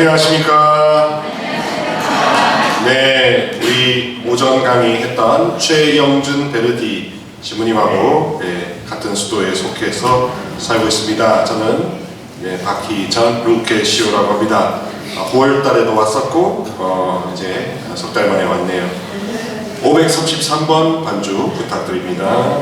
안녕하십니까. 네, 우리 오전 강의했던 최영준 베르디 지부님하고 같은 수도에 속해서 살고 있습니다. 저는 박희전 루케시오라고 합니다. 9월 달에도 왔었고 이제 석 달 만에 왔네요. 533번 반주 부탁드립니다.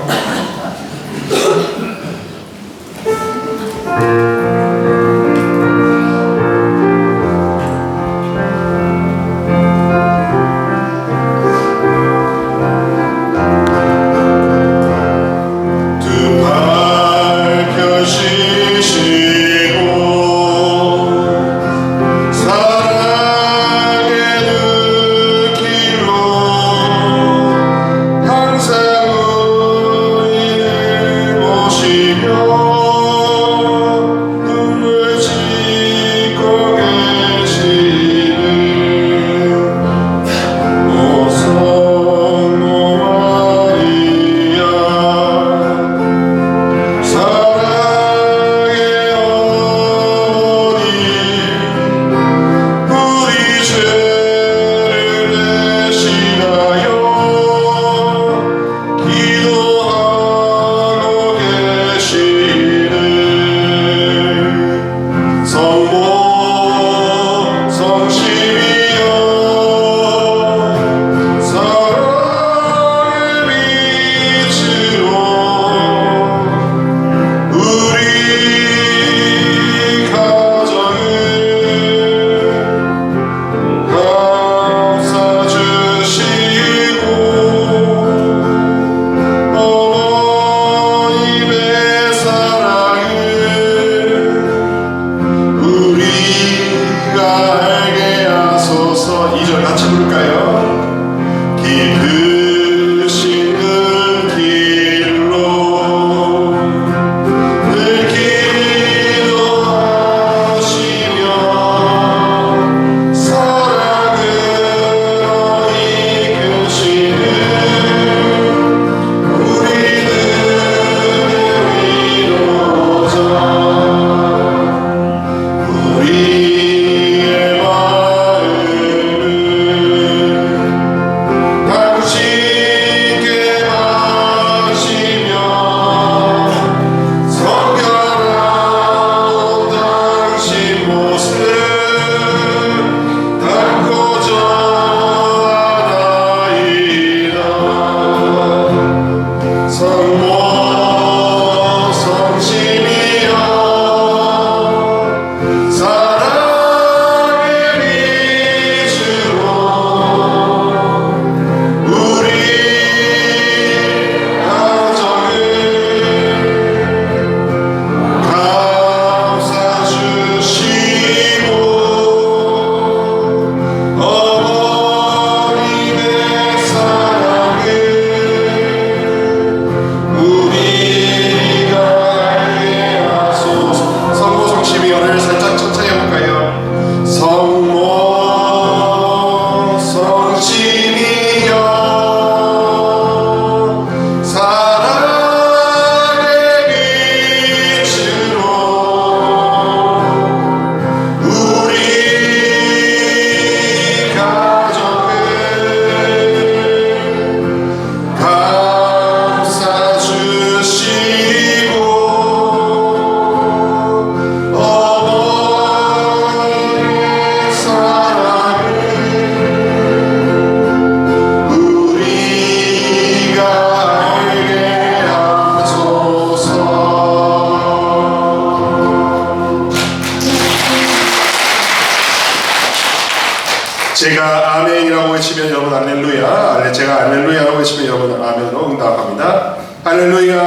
제가 아멘이라고 외치면 여러분 할렐루야, 제가 할렐루야라고 외치면 여러분 아멘으로 응답합니다. 할렐루야,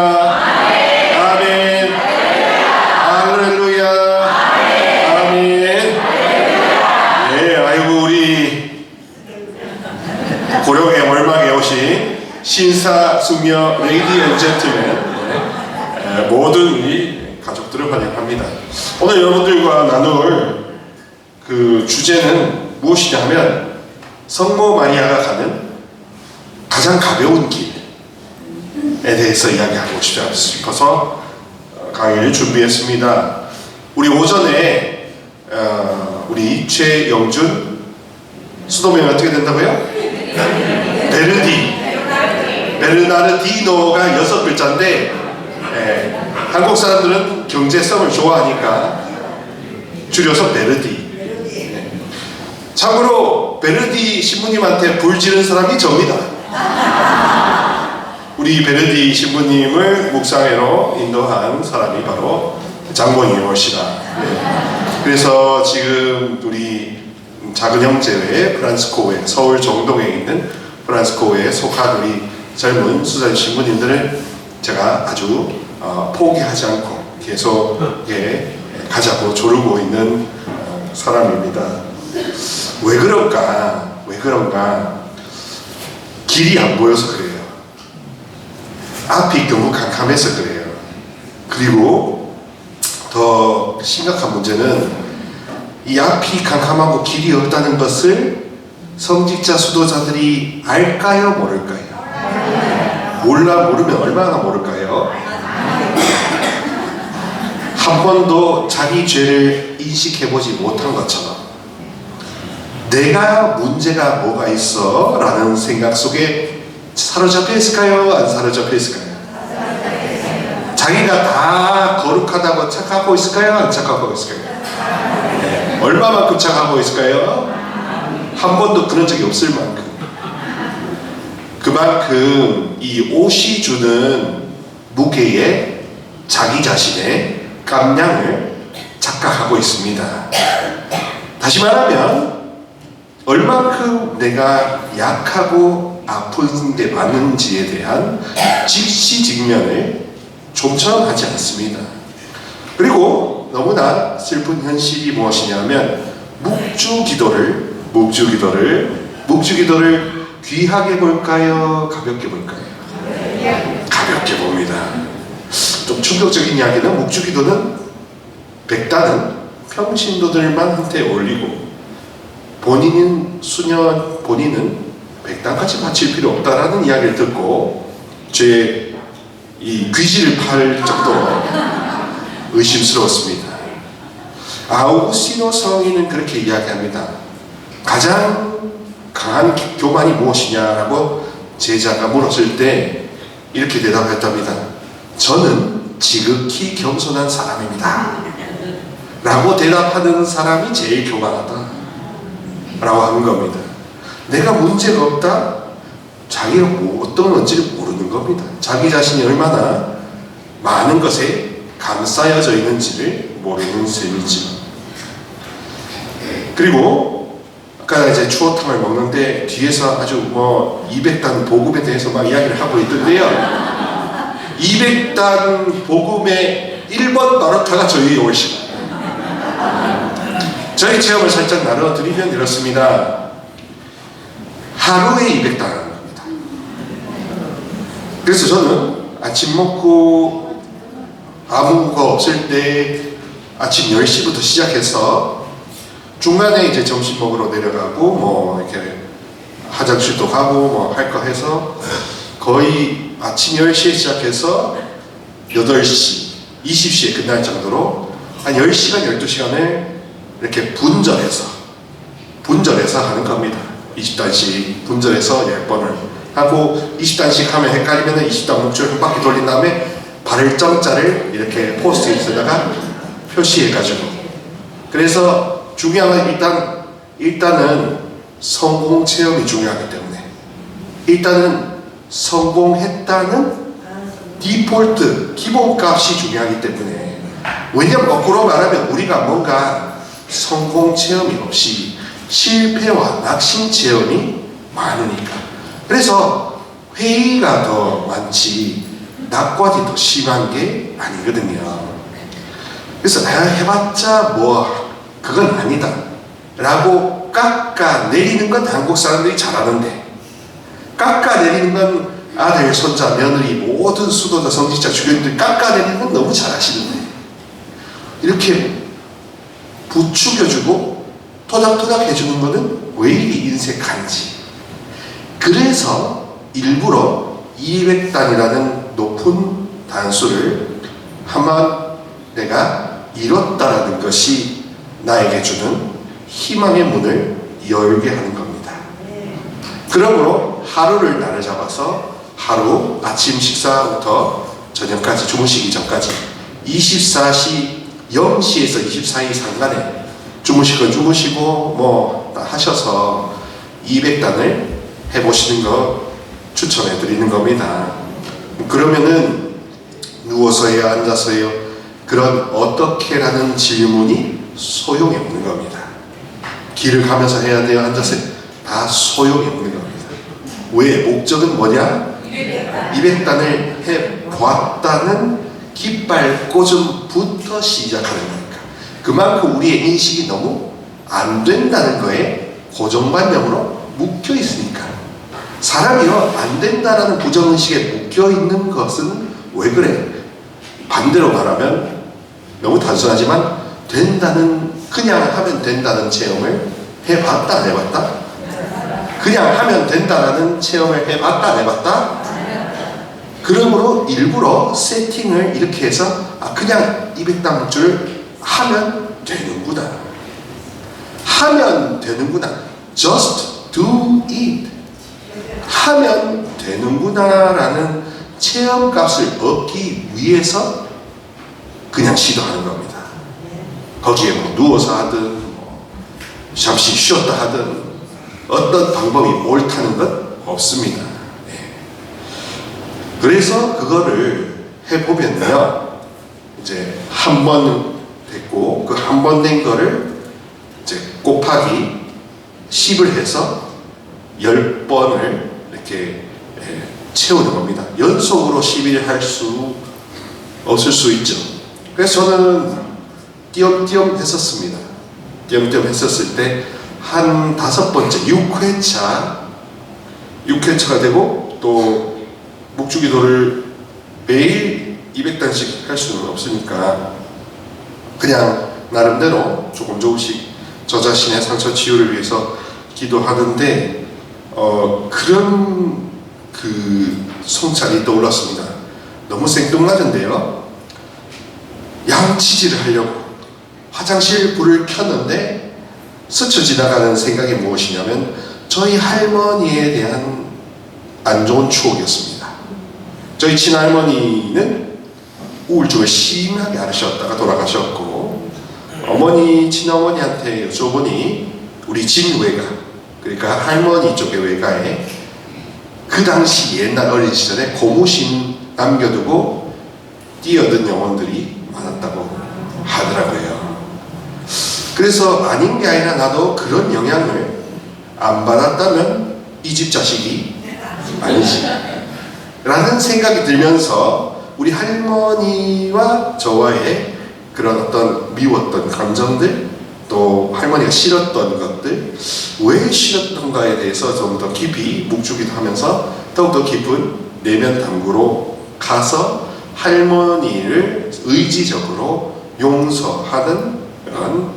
아멘, 할렐루야, 아멘. 네, 아이고 우리 고령의 월막에 오신 신사숙녀 레이디 앤 젠틀맨 모든 우리 가족들을 환영합니다. 오늘 여러분들과 나눌 그 주제는 무엇이냐면 성모 마리아가 가는 가장 가벼운 길에 대해서 이야기하고 싶어서 강의를 준비했습니다. 우리 오전에 우리 최영준 수도명이 어떻게 된다고요? 베르나르디노가 6글자인데 한국 사람들은 경제성을 좋아하니까 줄여서 베르디. 참고로 베르디 신부님한테 불 지른 사람이 접니다. 우리 베르디 신부님을 묵상회로 인도한 사람이 바로 장본인 올시라. 그래서 지금 우리 작은 형제회 프란스코회, 서울 정동에 있는 프란스코회에 속한 우리 젊은 수산 신부님들을 제가 아주 포기하지 않고 계속 가자고 조르고 있는 사람입니다. 왜 그런가? 길이 안 보여서 그래요. 앞이 너무 캄캄해서 그래요. 그리고 더 심각한 문제는 이 앞이 캄캄하고 길이 없다는 것을 성직자 수도자들이 알까요? 모를까요? 모르면 얼마나 모를까요? 한 번도 자기 죄를 인식해보지 못한 것처럼 내가 문제가 뭐가 있어? 라는 생각 속에 사로잡혀 있을까요? 안 사로잡혀 있을까요? 자기가 다 거룩하다고 착각하고 있을까요? 안 착각하고 있을까요? 얼마만큼 착각하고 있을까요? 한 번도 그런 적이 없을 만큼. 그만큼 이 옷이 주는 무게에 자기 자신의 깜냥을 착각하고 있습니다. 다시 말하면 얼만큼 내가 약하고 아픈 데 많은지에 대한 직시 직면을 좀처럼 하지 않습니다. 그리고 너무나 슬픈 현실이 무엇이냐면 묵주 기도를 귀하게 볼까요? 가볍게 볼까요? 가볍게 봅니다. 좀 충격적인 이야기는 묵주 기도는 백단은 평신도들만 한테 올리고 본인은 백단까지 바칠 필요 없다라는 이야기를 듣고 제 이 귀지를 팔 정도로 의심스러웠습니다. 아우구스티노 성인은 그렇게 이야기합니다. 가장 강한 교만이 무엇이냐라고 제자가 물었을 때 이렇게 대답했답니다. 저는 지극히 겸손한 사람입니다. 라고 대답하는 사람이 제일 교만하다 라고 하는 겁니다. 내가 문제가 없다? 자기가 어떤 건지를 모르는 겁니다. 자기 자신이 얼마나 많은 것에 감싸여져 있는지를 모르는 셈이죠. 그리고 아까 이제 추어탕을 먹는데 뒤에서 아주 200단 복음에 대해서 막 이야기를 하고 있던데요. 200단 복음의 1번 바로타가 저희 올 시간. 저희 체험을 살짝 나눠드리면 이렇습니다. 하루에 200단은 겁니다. 그래서 저는 아침 먹고 아무거 없을 때 아침 10시부터 시작해서 중간에 이제 점심 먹으러 내려가고 이렇게 화장실도 가고 할 거 해서 거의 아침 10시에 시작해서 8시, 20시에 끝날 정도로 한 10시간, 12시간을 이렇게 분절해서 하는 겁니다. 20단씩 분절해서 10번을 하고 20단씩 하면 헷갈리면 20단 목줄 한 바퀴 돌린 다음에 발정자를 이렇게 포스트잇에다가 표시해가지고 그래서 중요한 건 일단은 성공 체험이 중요하기 때문에 일단은 성공했다는 디폴트 기본값이 중요하기 때문에 왜냐면 거꾸로 말하면 우리가 뭔가 성공 체험이 없이 실패와 낙심 체험이 많으니까 그래서 회의가 더 많지 낙관이 더 심한 게 아니거든요. 그래서 내가 해봤자 그건 아니다 라고 깎아내리는 건 한국 사람들이 잘하는데 깎아내리는 건 아들, 손자, 며느리 모든 수도자, 성직자, 주교님들이 깎아내리는 건 너무 잘하시는데 이렇게 부추겨주고 토닥토닥 해주는 거는 왜 이리 인색한지. 그래서 일부러 200단이라는 높은 단수를 한번 내가 이뤘다라는 것이 나에게 주는 희망의 문을 열게 하는 겁니다. 그러므로 하루를 날을 잡아서 하루 아침 식사부터 저녁까지 주무시기 전까지 24시 0시에서 24시 상간에 주무시건 주무시고 뭐 하셔서 200단을 해보시는 거 추천해 드리는 겁니다. 그러면은 누워서 해요, 앉아서 해요, 그런 어떻게라는 질문이 소용이 없는 겁니다. 길을 가면서 해야 돼요, 앉아서 해요, 다 소용이 없는 겁니다. 왜? 목적은 뭐냐? 200단을 해보았다는 깃발 꽂음부터 시작하는 거니까. 그만큼 우리의 인식이 너무 안 된다는 거에 고정관념으로 묶여 있으니까. 사람이요, 안 된다라는 부정의식에 묶여 있는 것은 왜 그래? 반대로 말하면 너무 단순하지만 된다는, 그냥 하면 된다는 체험을 해봤다 안 해봤다? 그냥 하면 된다라는 체험을 해봤다 안 해봤다? 그러므로 일부러 세팅을 이렇게 해서 그냥 200단 목줄을 하면 되는구나, 하면 되는구나, just do it, 하면 되는구나 라는 체험값을 얻기 위해서 그냥 시도하는 겁니다. 거기에 뭐 누워서 하든 뭐 잠시 쉬었다 하든 어떤 방법이 옳다는 건 없습니다. 그래서 그거를 해보면요, 이제 한 번 됐고, 그 한 번 된 거를 이제 곱하기 10을 해서 10번을 이렇게 채우는 겁니다. 연속으로 10일 할 수 없을 수 있죠. 그래서 저는 띄엄띄엄 했었습니다. 띄엄띄엄 했었을 때 한 5번째 6회차가 되고, 또 묵주기도를 매일 200단씩 할 수는 없으니까 그냥 나름대로 조금씩 저 자신의 상처 치유를 위해서 기도하는데 그런 그 성찰이 떠올랐습니다. 너무 생뚱맞은데요. 양치질을 하려고 화장실 불을 켰는데 스쳐 지나가는 생각이 무엇이냐면 저희 할머니에 대한 안 좋은 추억이었습니다. 저희 친할머니는 우울증을 심하게 앓으셨다가 돌아가셨고, 어머니, 친어머니한테 여쭤보니 우리 집 외가, 그러니까 할머니 쪽의 외가에 그 당시 옛날 어린 시절에 고무신 남겨두고 뛰어든 영혼들이 많았다고 하더라고요. 그래서 아닌 게 아니라 나도 그런 영향을 안 받았다면 이 집 자식이 아니지 라는 생각이 들면서 우리 할머니와 저와의 그런 어떤 미웠던 감정들, 또 할머니가 싫었던 것들, 왜 싫었던가에 대해서 좀 더 깊이 묵주기도 하면서 더욱더 깊은 내면 탐구로 가서 할머니를 의지적으로 용서하는 그런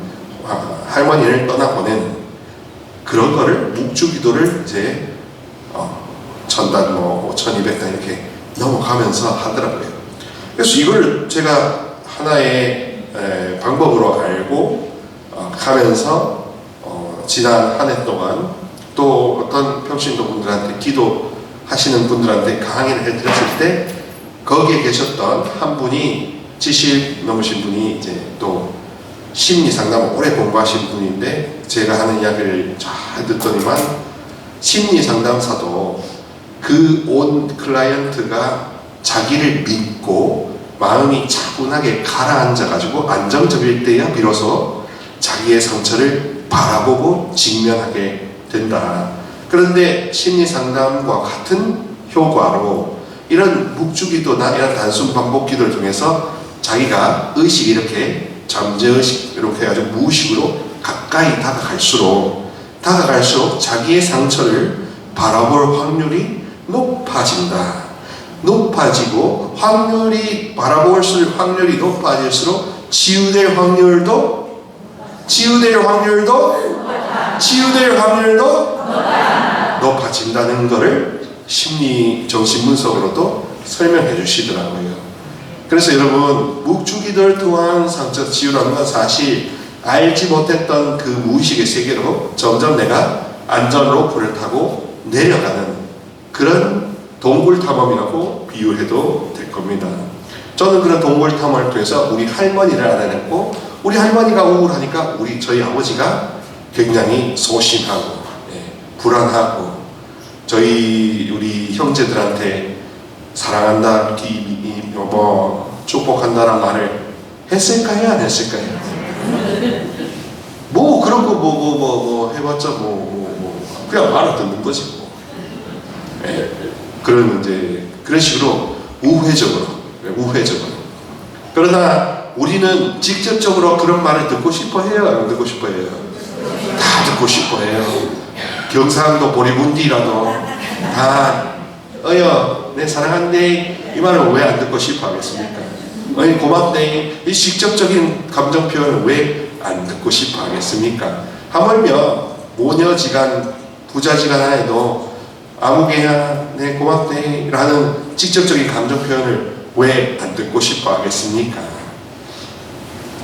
할머니를 떠나보내는 그런 거를 묵주기도를 이제 1000단, 뭐 5200단 이렇게 넘어가면서 하더라고요. 그래서 이걸 제가 하나의 방법으로 알고 가면서 지난 한 해 동안 또 어떤 평신도 분들한테, 기도하시는 분들한테 강의를 해드렸을 때 거기에 계셨던 한 분이 70 넘으신 분이 이제 또 심리 상담을 오래 공부하신 분인데, 제가 하는 이야기를 잘 듣더니만 심리 상담사도 그 온 클라이언트가 자기를 믿고 마음이 차분하게 가라앉아 가지고 안정적일 때야 비로소 자기의 상처를 바라보고 직면하게 된다. 그런데 심리 상담과 같은 효과로 이런 묵주기도나 이런 단순 반복 기도를 통해서 자기가 의식이 이렇게 잠재의식 이렇게 해가지고 무의식으로 가까이 다가갈수록 자기의 상처를 바라볼 확률이 높아진다. 높아지고 바라볼 확률이 높아질수록 치유될 확률도 높아진다는 것을 심리 정신분석으로도 설명해 주시더라고요. 그래서 여러분, 묵주기도를 통한 상처 치유라는 건 사실 알지 못했던 그 무의식의 세계로 점점 내가 안전 로프를 타고 내려가는 그런 동굴 탐험이라고 비유해도 될 겁니다. 저는 그런 동굴 탐험을 통해서 우리 할머니를 알아냈고, 우리 할머니가 우울하니까 저희 아버지가 굉장히 소심하고 불안하고, 우리 형제들한테 사랑한다, 축복한다는 말을 했을까요? 안 했을까요? 그런 거 해봤자 그냥 말을 듣는 거지 그런 식으로 우회적으로. 그러나 우리는 직접적으로 그런 말을 듣고 싶어 해요? 안 듣고 싶어 해요? 다 듣고 싶어 해요. 경상도 보리군디라도 다 내 사랑한대 이 말을 왜 안 듣고 싶어 하겠습니까? 고맙네 이 직접적인 감정 표현을 왜 안 듣고 싶어 하겠습니까? 하물며 모녀지간 부자지간 안에도 아무개야 네 고맙네 라는 직접적인 감정 표현을 왜 안 듣고 싶어 하겠습니까?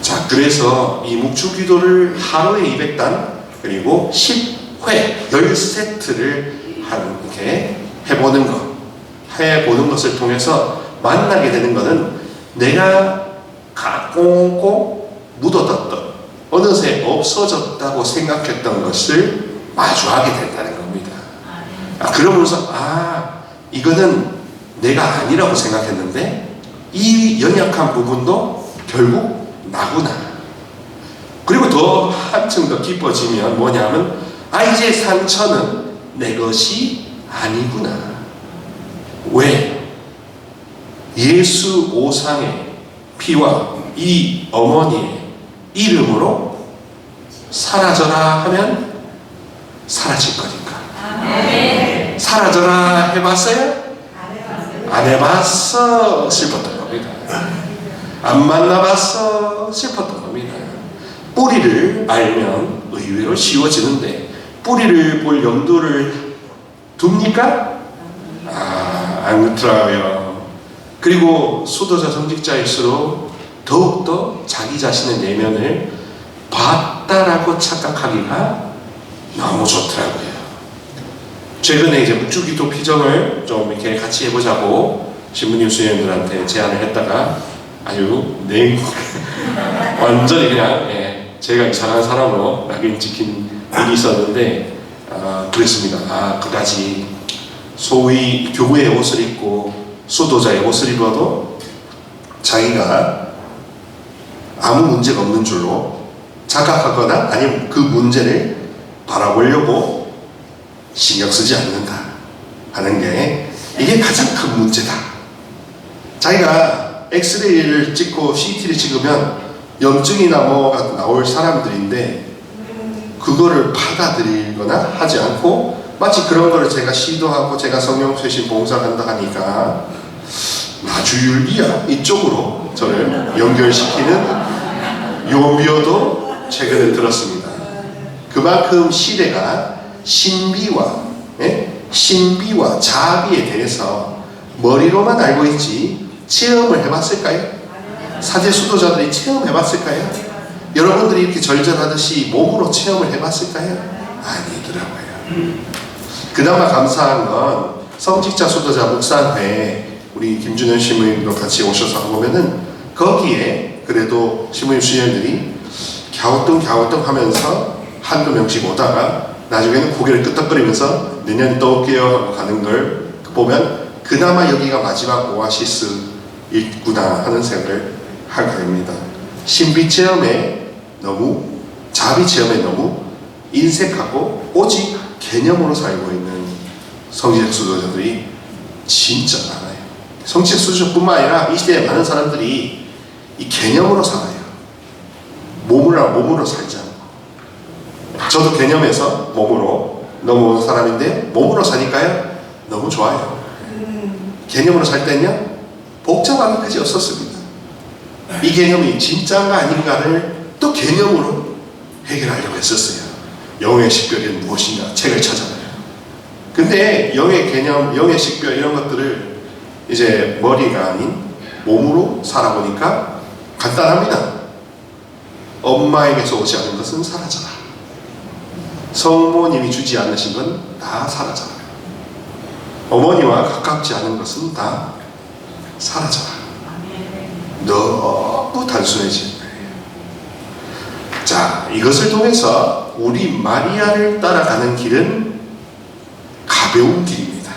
자, 그래서 이 묵주기도를 하루에 200단 그리고 10회 10세트를 이렇게 해보는 것을 통해서 만나게 되는 것은 내가 꽁꽁 묻어뒀던 어느새 없어졌다고 생각했던 것을 마주하게 된다는 겁니다. 그러면서 이거는 내가 아니라고 생각했는데 이 연약한 부분도 결국 나구나. 그리고 더 한층 더 깊어지면 뭐냐면 이제 상처는 내 것이 아니구나. 왜? 예수 오상의 피와 이 어머니의 이름으로 사라져라 하면 사라질 거니까. 사라져라 해봤어요? 안 해봤어 슬펐던 겁니다. 안 만나봤어 슬펐던 겁니다. 뿌리를 알면 의외로 쉬워지는데 뿌리를 볼 염두를 둡니까? 안 그렇더라고요. 그리고 수도자 성직자일수록 더욱더 자기 자신의 내면을 봤다라고 착각하기가 너무 좋더라고요. 최근에 이제 묵주기도 피정을 좀 이렇게 같이 해보자고 신부님 수녀님들한테 제안을 했다가 아주 완전히 그냥 제가 이상한 사람으로 낙인 찍힌 일이 있었는데 그랬습니다. 그다지 소위 교회의 옷을 입고 수도자의 옷을 입어도 자기가 아무 문제가 없는 줄로 착각하거나 아니면 그 문제를 바라보려고 신경 쓰지 않는다 하는 게 이게 가장 큰 문제다. 자기가 엑스레이를 찍고 CT를 찍으면 염증이나 뭐가 나올 사람들인데 그거를 받아들이거나 하지 않고 마치 그런 거를 제가 시도하고 제가 성령쇄신 봉사한다 하니까 나주율비야 이쪽으로 저를 연결시키는 요미어도 최근에 들었습니다. 그만큼 시대가 신비와 자비에 대해서 머리로만 알고 있지 체험을 해봤을까요? 사제 수도자들이 체험해봤을까요? 여러분들이 이렇게 절절하듯이 몸으로 체험을 해봤을까요? 아니더라고요. 그나마 감사한 건 성직자 수도자 묵상회 우리 김준현 신부님도 같이 오셔서 보면은 거기에 그래도 신부님 수녀님들이 갸우뚱 하면서 한두 명씩 오다가 나중에는 고개를 끄덕거리면서 내년에 또 올게요 하고 가는 걸 보면 그나마 여기가 마지막 오아시스이구나 하는 생각을 하게 됩니다. 신비 체험에 너무 자비 체험에 너무 인색하고 오직 개념으로 살고 있는 성직 수도자들이 진짜 많아요. 성직 수도자뿐만 아니라 이 시대에 많은 사람들이 이 개념으로 살아요. 몸으로 살지 않고. 저도 개념에서 몸으로 넘어온 사람인데 몸으로 사니까요 너무 좋아요. 개념으로 살 때는요 복잡한 것이 없었습니다. 이 개념이 진짜인가 아닌가를 또 개념으로 해결하려고 했었어요. 영의 식별이 무엇인가 책을 찾아봐요. 근데 영의 개념, 영의 식별 이런 것들을 이제 머리가 아닌 몸으로 살아보니까 간단합니다. 엄마에게서 오지 않은 것은 사라져라. 성모님이 주지 않으신 건 다 사라져라. 어머니와 가깝지 않은 것은 다 사라져라. 너무 단순해진 거예요. 자, 이것을 통해서 우리 마리아를 따라가는 길은 가벼운 길입니다.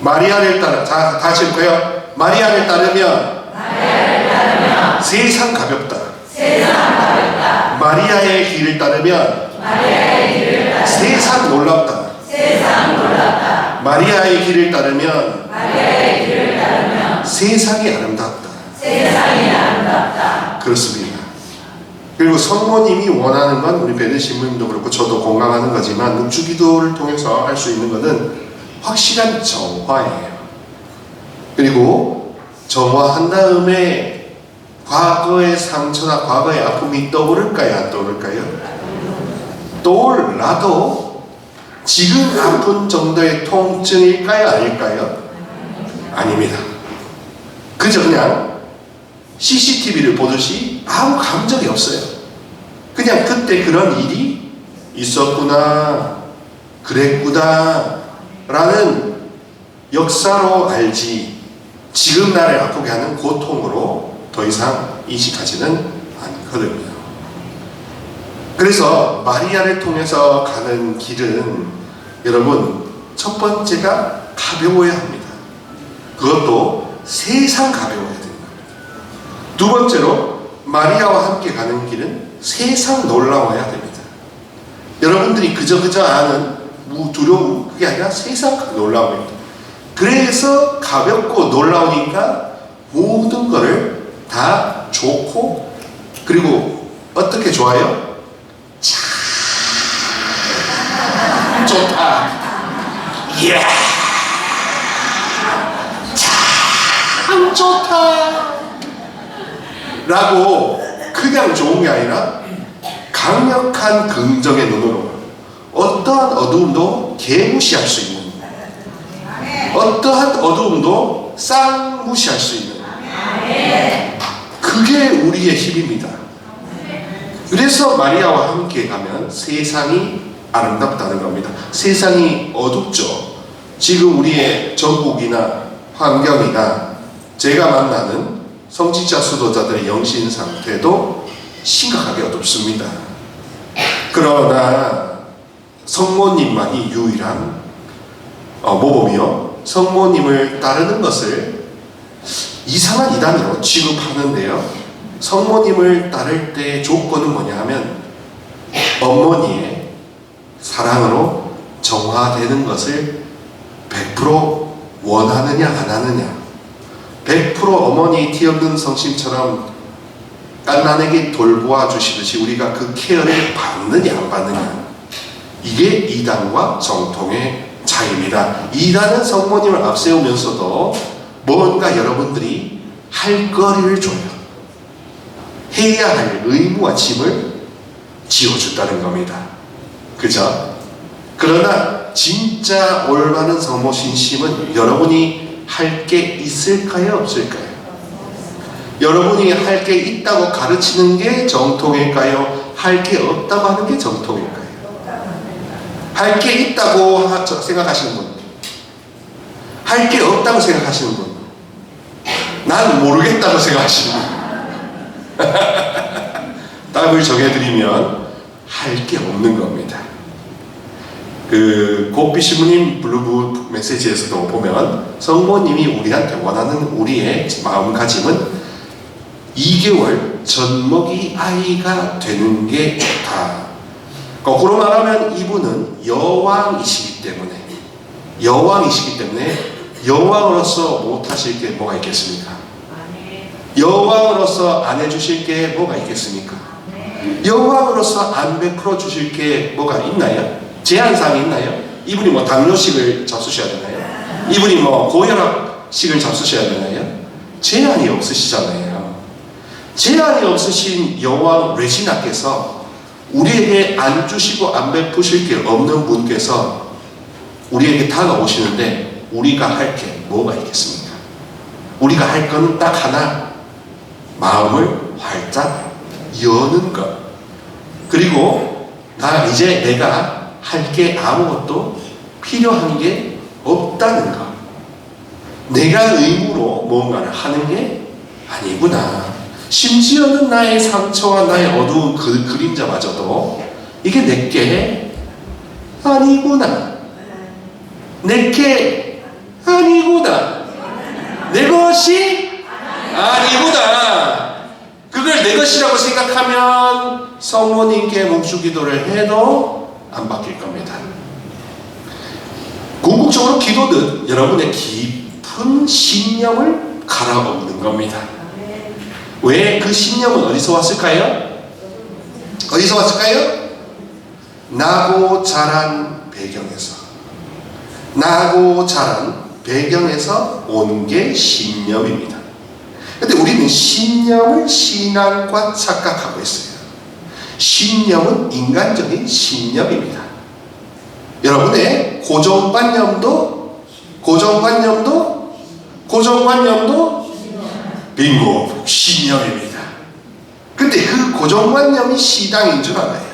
마리아를 따라, 자, 다시 볼까요? 마리아를 따르면 세상 가볍다. 마리아의 길을 따르면 세상 놀랍다. 마리아의 길을 따르면 세상이 아름답다. 그렇습니다. 그리고 성모님이 원하는 건 우리 베드 신부님도 그렇고 저도 공감하는 거지만 묵주기도를 통해서 할 수 있는 것은 확실한 정화예요. 그리고 정화한 다음에 과거의 상처나 과거의 아픔이 떠오를까요? 안 떠오를까요? 떠올라도 지금 아픈 정도의 통증일까요? 아닐까요? 아닙니다. 그저 그냥 CCTV를 보듯이 아무 감정이 없어요. 그냥 그때 그런 일이 있었구나, 그랬구나 라는 역사로 알지, 지금 나를 아프게 하는 고통으로 더 이상 인식하지는 않거든요. 그래서 마리아를 통해서 가는 길은 여러분, 첫 번째가 가벼워야 합니다. 그것도 세상 가벼워야 됩니다. 두 번째로 마리아와 함께 가는 길은 세상 놀라워야 됩니다. 여러분들이 그저 아는 두려움, 그게 아니라 세상 놀라움입니다. 그래서 가볍고 놀라우니까 모든 것을 다 좋고, 그리고 어떻게 좋아요? 참 좋다. 이야, 참 좋다 라고 그냥 좋은 게 아니라 강력한 긍정의 눈으로 어떠한 어두움도 개무시할 수 있는, 어떠한 어두움도 싹 무시할 수 있는, 그게 우리의 힘입니다. 그래서 마리아와 함께 가면 세상이 아름답다는 겁니다. 세상이 어둡죠. 지금 우리의 전국이나 환경이나 제가 만나는 성직자 수도자들의 영신 상태도 심각하게 어둡습니다. 그러나 성모님만이 유일한 모범이요, 성모님을 따르는 것을 이상한 이단으로 취급하는데요, 성모님을 따를 때 조건은 뭐냐 하면 어머니의 사랑으로 정화되는 것을 100% 원하느냐 안 하느냐, 100% 어머니 티 없는 성심처럼 깐난에게 돌보아 주시듯이 우리가 그 케어를 받느냐 안 받느냐, 이게 이단과 정통의 차이입니다. 이단은 성모님을 앞세우면서도 뭔가 여러분들이 할 거리를 줘요. 해야 할 의무와 짐을 지어준다는 겁니다. 그죠? 그러나 진짜 올바른 성모 신심은 여러분이 할 게 있을까요? 없을까요? 여러분이 할 게 있다고 가르치는 게 정통일까요? 할 게 없다고 하는 게 정통일까요? 할 게 있다고 생각하시는 분, 할 게 없다고 생각하시는 분, 난 모르겠다고 생각하시는 분, 답을 정해드리면 할 게 없는 겁니다. 그 고삐 신부님 블루부 메시지에서도 보면 성모님이 우리한테 원하는 우리의 마음가짐은 2개월 젖먹이 아이가 되는 게 좋다. 거꾸로 말하면 이분은 여왕이시기 때문에 여왕으로서 못하실 게 뭐가 있겠습니까? 여왕으로서 안 해주실 게 뭐가 있겠습니까? 여왕으로서 안 베풀어 주실 게 뭐가 있나요? 제한사항이 있나요? 이분이 뭐 당뇨식을 잡수셔야 되나요? 이분이 뭐 고혈압식을 잡수셔야 되나요? 제한이 없으시잖아요. 제한이 없으신 여왕 레지나께서 우리에게 안 주시고 안 베푸실 게 없는 분께서 우리에게 다가오시는데 우리가 할 게 뭐가 있겠습니까? 우리가 할 건 딱 하나, 마음을 활짝 여는 것. 그리고 이제 내가 할 게 아무것도 필요한 게 없다는 것. 내가 의무로 뭔가를 하는 게 아니구나. 심지어는 나의 상처와 나의 어두운 그림자마저도 이게 내게 아니구나. 내게 아니구나. 내 것이 아니구나. 그걸 내 것이라고 생각하면 성모님께 묵주기도를 해도 안 바뀔 겁니다. 궁극적으로 기도는 여러분의 깊은 신념을 갈아엎는 겁니다. 왜 그 신념은 어디서 왔을까요? 어디서 왔을까요? 나고 자란 배경에서 온 게 신념입니다. 근데 우리는 신념을 신앙과 착각하고 있어요. 신념은 인간적인 신념입니다. 여러분의 고정관념도 빙고 신념입니다. 근데 그 고정관념이 신앙인 줄 알아요.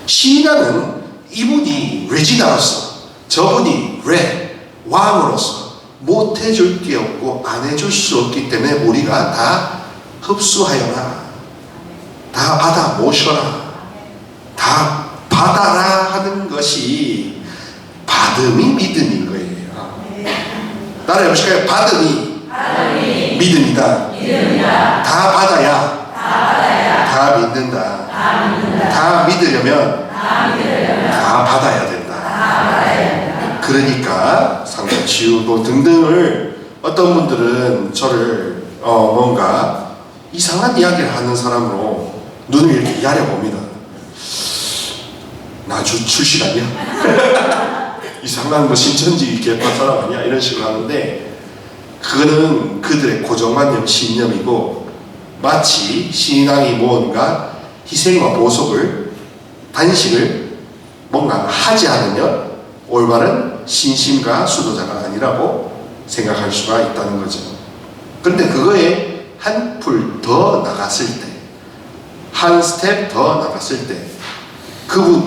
신앙은 이분이 레지나로서, 저분이 왕으로서 못해줄 게 없고 안 해줄 수 없기 때문에 우리가 다 흡수하여라, 다 받아 모셔라, 다 받아라 하는 것이 받음이 믿음인 거예요. 따라 해보실까요? 받음이 믿음이다. 다 받아야 다 믿는다. 다 믿으려면 다 받아야 된다. 그러니까 상처 치유고 등등을 어떤 분들은 저를 뭔가 이상한 이야기를 하는 사람으로 눈을 이렇게 야려봅니다. 나주 출신 아니야? 이상한 신천지 개파 사람 아니야? 이런 식으로 하는데 그거는 그들의 고정관념 신념이고 마치 신앙이 뭔가 희생과 보속을 단식을 뭔가 하지 않으면 올바른 신심과 수도자가 아니라고 생각할 수가 있다는 거죠. 그런데 그거에 한 풀 더 나갔을 때, 한 스텝 더 나갔을 때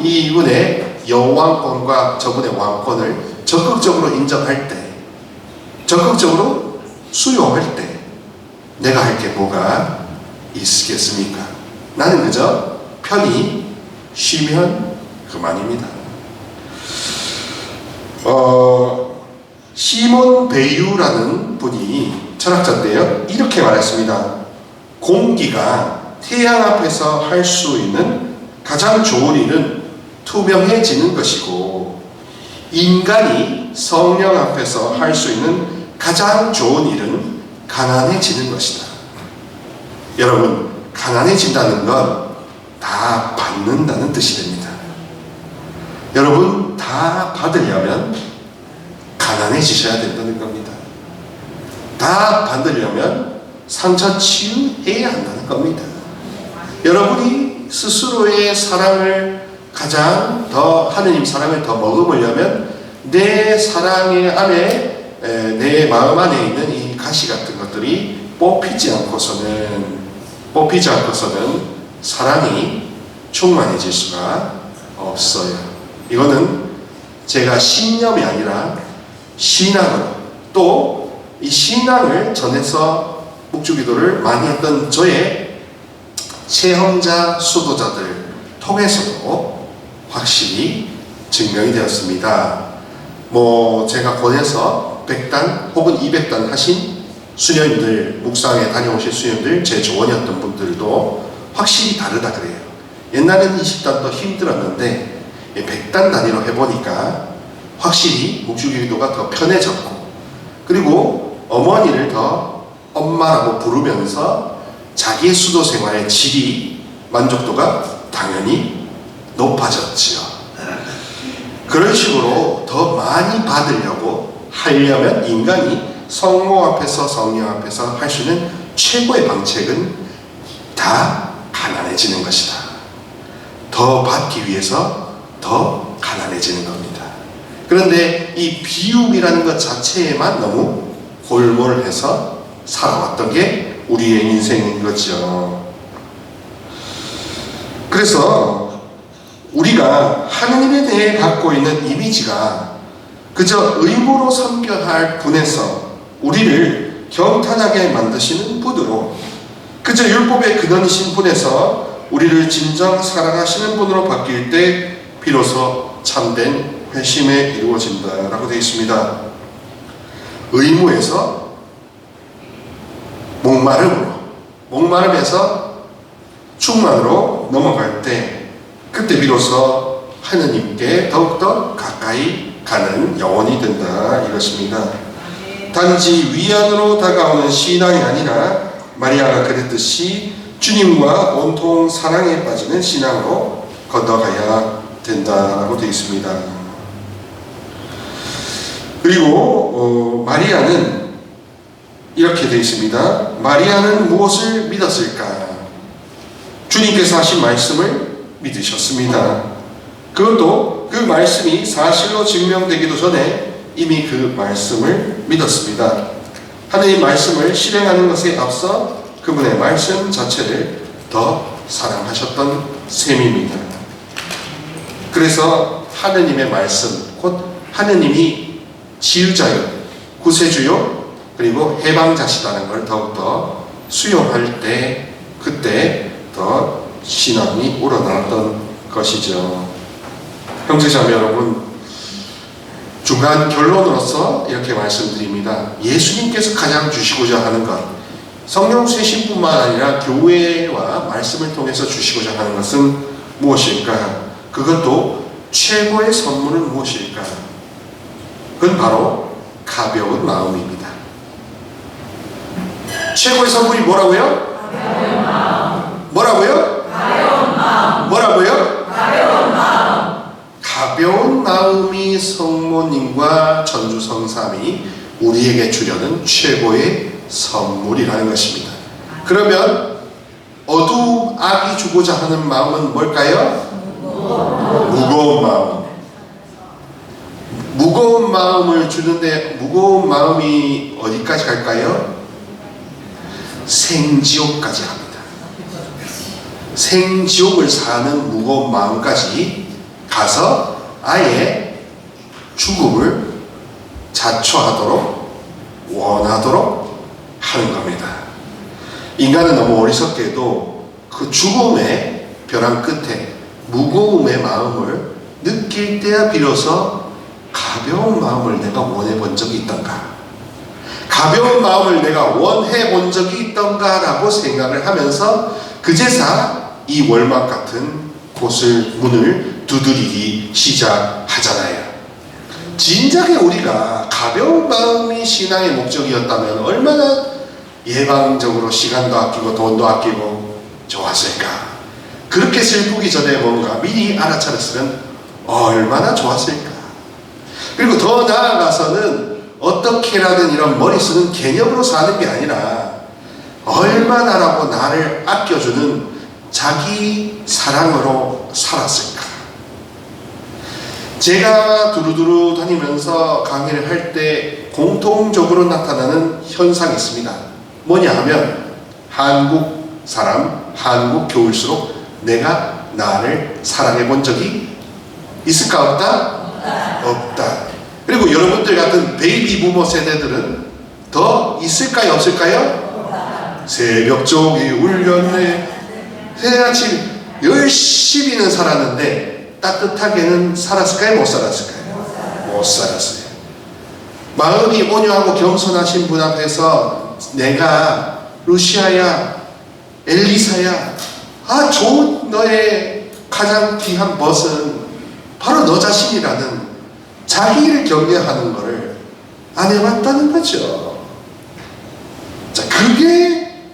이분의 여왕권과 저분의 왕권을 적극적으로 인정할 때, 적극적으로 수용할 때 내가 할 게 뭐가 있겠습니까? 나는 그저 편히 쉬면 그만입니다. 시몬 베유라는 분이 철학자인데요, 이렇게 말했습니다. 공기가 태양 앞에서 할 수 있는 가장 좋은 일은 투명해지는 것이고, 인간이 성령 앞에서 할 수 있는 가장 좋은 일은 가난해지는 것이다. 여러분, 가난해진다는 건 다 받는다는 뜻이 됩니다. 여러분, 다 받으려면 가난해지셔야 된다는 겁니다. 다 받으려면 상처 치유해야 한다는 겁니다. 여러분이 스스로의 사랑을 가장 더, 하느님 사랑을 더 머금으려면 내 사랑의 안에, 내 마음 안에 있는 이 가시 같은 것들이 뽑히지 않고서는 사랑이 충만해질 수가 없어요. 이거는 제가 신념이 아니라 신앙으로, 또 이 신앙을 전해서 묵주기도를 많이 했던 저의 체험자 수도자들 통해서도 확실히 증명이 되었습니다. 제가 권해서 100단 혹은 200단 하신 수녀님들, 묵상에 다녀오신 수녀님들, 제 조언이었던 분들도 확실히 다르다 그래요. 옛날에는 20단도 힘들었는데 100단 단위로 해보니까 확실히 묵주기도가 더 편해졌고, 그리고 어머니를 더 엄마라고 부르면서 자기의 수도 생활의 질이, 만족도가 당연히 높아졌지요. 그런 식으로 더 많이 받으려고 하려면 인간이 성모 앞에서 성령 앞에서 할 수 있는 최고의 방책은 다 가난해지는 것이다. 더 받기 위해서 더 가난해지는 겁니다. 그런데 이 비움이라는 것 자체에만 너무 골몰해서 살아왔던 게 우리의 인생인 거죠. 그래서 우리가 하느님에 대해 갖고 있는 이미지가 그저 의무로 섬겨야 할 분에서 우리를 경탄하게 만드시는 분으로, 그저 율법의 근원이신 분에서 우리를 진정 사랑하시는 분으로 바뀔 때 비로소 참된 회심에 이루어진다라고 되어 있습니다. 의무에서 목마름에서 충만으로 넘어갈 때, 그때 비로소 하느님께 더욱더 가까이 가는 영혼이 된다 이것입니다. 단지 위안으로 다가오는 신앙이 아니라 마리아가 그랬듯이 주님과 온통 사랑에 빠지는 신앙으로 건너가야 된다라고 되어 있습니다. 그리고 마리아는 이렇게 되어 있습니다. 마리아는 무엇을 믿었을까? 주님께서 하신 말씀을 믿으셨습니다. 그것도 그 말씀이 사실로 증명되기도 전에 이미 그 말씀을 믿었습니다. 하나님의 말씀을 실행하는 것에 앞서 그분의 말씀 자체를 더 사랑하셨던 셈입니다. 그래서 하느님의 말씀, 곧 하느님이 지유자요, 구세주요, 그리고 해방자시다는 걸 더욱더 수용할 때, 그때 더 신앙이 우러나왔던 것이죠. 형제자매 여러분, 중간 결론으로서 이렇게 말씀드립니다. 예수님께서 가장 주시고자 하는 것, 성령 쇄신뿐만 아니라 교회와 말씀을 통해서 주시고자 하는 것은 무엇일까? 그것도 최고의 선물은 무엇일까? 그건 바로 가벼운 마음입니다. 최고의 선물이 뭐라고요? 가벼운 마음. 뭐라고요? 가벼운 마음. 뭐라고요? 가벼운 마음. 가벼운 마음이 성모님과 전주성삼이 우리에게 주려는 최고의 선물이라는 것입니다. 그러면 어두운 악이 주고자 하는 마음은 뭘까요? 무거운 마음. 무거운 마음을 주는데, 무거운 마음이 어디까지 갈까요? 생지옥까지 갑니다. 생지옥을 사는 무거운 마음까지 가서 아예 죽음을 자초하도록 원하도록 하는 겁니다. 인간은 너무 어리석게도 그 죽음의 벼랑 끝에 무거움의 마음을 느낄 때야 비로소 가벼운 마음을 내가 원해 본 적이 있던가, 가벼운 마음을 내가 원해 본 적이 있던가 라고 생각을 하면서 그제서 이 월막 같은 곳을, 문을 두드리기 시작하잖아요. 진작에 우리가 가벼운 마음이 신앙의 목적이었다면 얼마나 예방적으로 시간도 아끼고 돈도 아끼고 좋았을까. 그렇게 슬프기 전에 뭔가 미리 알아차렸으면 얼마나 좋았을까. 그리고 더 나아가서는 어떻게라든 이런 머리 쓰는 개념으로 사는 게 아니라 얼마나라고 나를 아껴주는 자기 사랑으로 살았을까. 제가 두루두루 다니면서 강의를 할 때 공통적으로 나타나는 현상이 있습니다. 뭐냐 하면 한국 사람, 한국 교일수록 내가 나를 사랑해 본 적이 있을까 없다? 없다. 그리고 여러분들 같은 베이비 부모 세대들은 더 있을까요 없을까요? 새벽 쪽이 울렸네. 새아침 열심히는 살았는데 따뜻하게는 살았을까요? 못 살았을까요? 못 살았어요. 마음이 온유하고 겸손하신 분 앞에서 내가 루시아야, 엘리사야, 좋은 너의 가장 귀한 벗은 바로 너 자신이라는 자기를 격려하는 것을 안 해봤다는 거죠. 자, 그게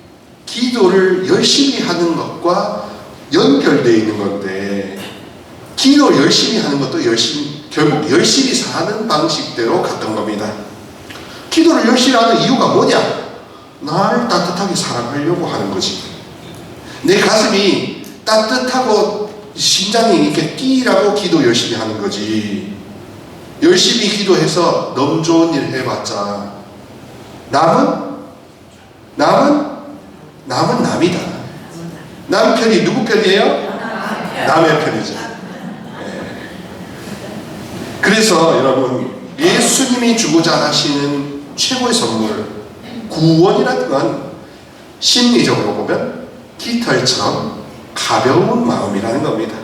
기도를 열심히 하는 것과 연결되어 있는 건데, 기도 열심히 하는 것도 결국 열심히 사는 방식대로 갔던 겁니다. 기도를 열심히 하는 이유가 뭐냐? 나를 따뜻하게 사랑하려고 하는 거지. 내 가슴이 따뜻하고 심장이 이렇게 뛰라고 기도 열심히 하는 거지. 열심히 기도해서 너무 좋은 일 해봤자 남은 남이다. 남 편이 누구 편이에요? 남의 편이죠. 예. 그래서 여러분, 예수님이 주고자 하시는 최고의 선물, 구원이라는 건 심리적으로 보면 깃털처럼 가벼운 마음이라는 겁니다.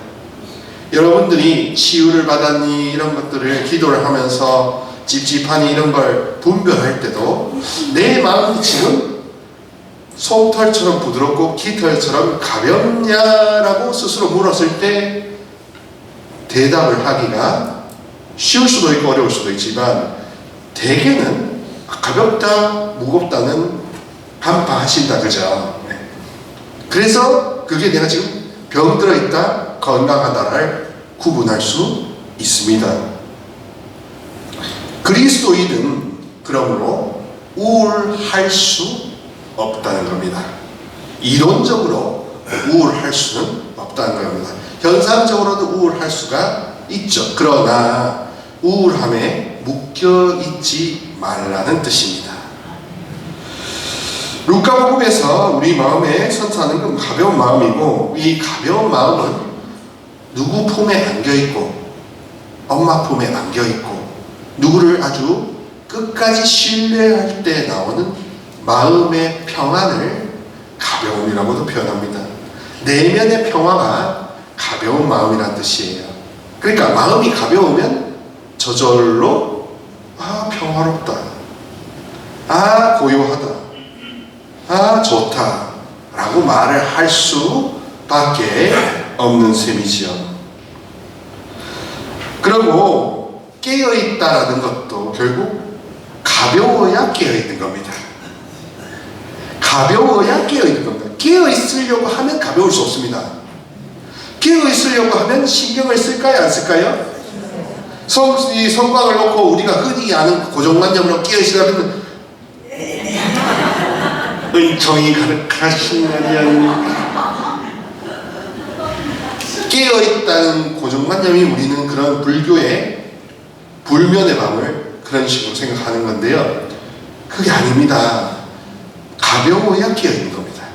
여러분들이 치유를 받았니 이런 것들을 기도를 하면서 찝찝하니 이런 걸 분별할 때도 내 마음이 지금 솜털처럼 부드럽고 깃털처럼 가볍냐라고 스스로 물었을 때 대답을 하기가 쉬울 수도 있고 어려울 수도 있지만 대개는 가볍다 무겁다는 간파하신다, 그죠? 네. 그래서 그게 내가 지금 병들어 있다 건강하다를 구분할 수 있습니다. 그리스도인은 그러므로 우울할 수 없다는 겁니다. 이론적으로 우울할 수는 없다는 겁니다. 현상적으로도 우울할 수가 있죠. 그러나 우울함에 묶여 있지 말라는 뜻입니다. 루카복음에서 우리 마음에 선사하는 건 가벼운 마음이고, 이 가벼운 마음은 누구 품에 안겨있고 엄마 품에 안겨있고 누구를 아주 끝까지 신뢰할 때 나오는 마음의 평안을 가벼움이라고도 표현합니다. 내면의 평화가 가벼운 마음이라는 뜻이에요. 그러니까 마음이 가벼우면 저절로 평화롭다, 고요하다, 좋다 라고 말을 할 수밖에 없는 셈이지요. 그리고 깨어있다라는 것도 결국 가벼워야 깨어있는 겁니다. 가벼워야 깨어있는 겁니다. 깨어있으려고 하면 가벼울 수 없습니다. 깨어있으려고 하면 신경을 쓸까요, 안 쓸까요? 성곽을 놓고 우리가 흔히 아는 고정관념으로 깨어있으려면 은총이 가득하시면 깨어있다는 고정관념이 우리는 그런 불교의 불면의 밤을 그런 식으로 생각하는 건데요, 그게 아닙니다. 가벼워야 깨어있는 겁니다.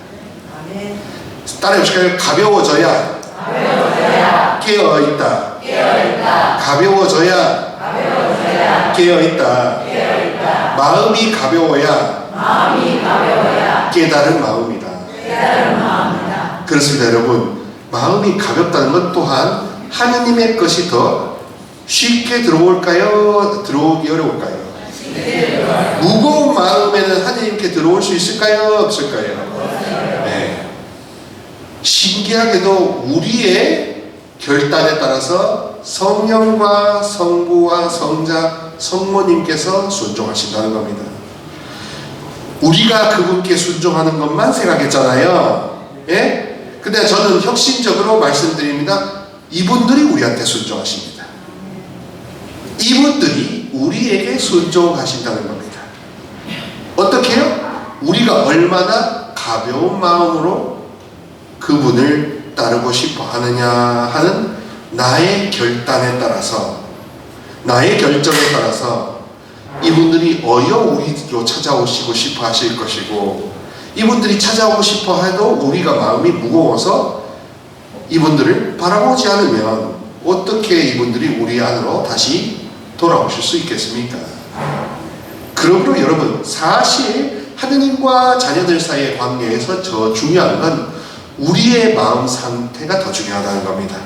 따라해보실까요? 가벼워져야 깨어있다. 가벼워져야 깨어있다. 마음이 가벼워야 깨달은 마음이다. 그렇습니다, 여러분. 마음이 가볍다는 것 또한 하느님의 것이 더 쉽게 들어올까요? 들어오기 어려울까요? 무거운 마음에는 하느님께 들어올 수 있을까요? 없을까요? 네. 신기하게도 우리의 결단에 따라서 성령과 성부와 성자, 성모님께서 순종하신다는 겁니다. 우리가 그분께 순종하는 것만 생각했잖아요. 예? 근데 저는 혁신적으로 말씀드립니다. 이분들이 우리한테 순종하십니다. 이분들이 우리에게 순종하신다는 겁니다. 어떻게 해요? 우리가 얼마나 가벼운 마음으로 그분을 따르고 싶어 하느냐 하는 나의 결단에 따라서, 나의 결정에 따라서 이분들이 우리로 찾아오시고 싶어 하실 것이고, 이분들이 찾아오고 싶어 해도 우리가 마음이 무거워서 이분들을 바라보지 않으면 어떻게 이분들이 우리 안으로 다시 돌아오실 수 있겠습니까? 그러므로 여러분, 사실 하느님과 자녀들 사이의 관계에서 더 중요한 건 우리의 마음 상태가 더 중요하다는 겁니다.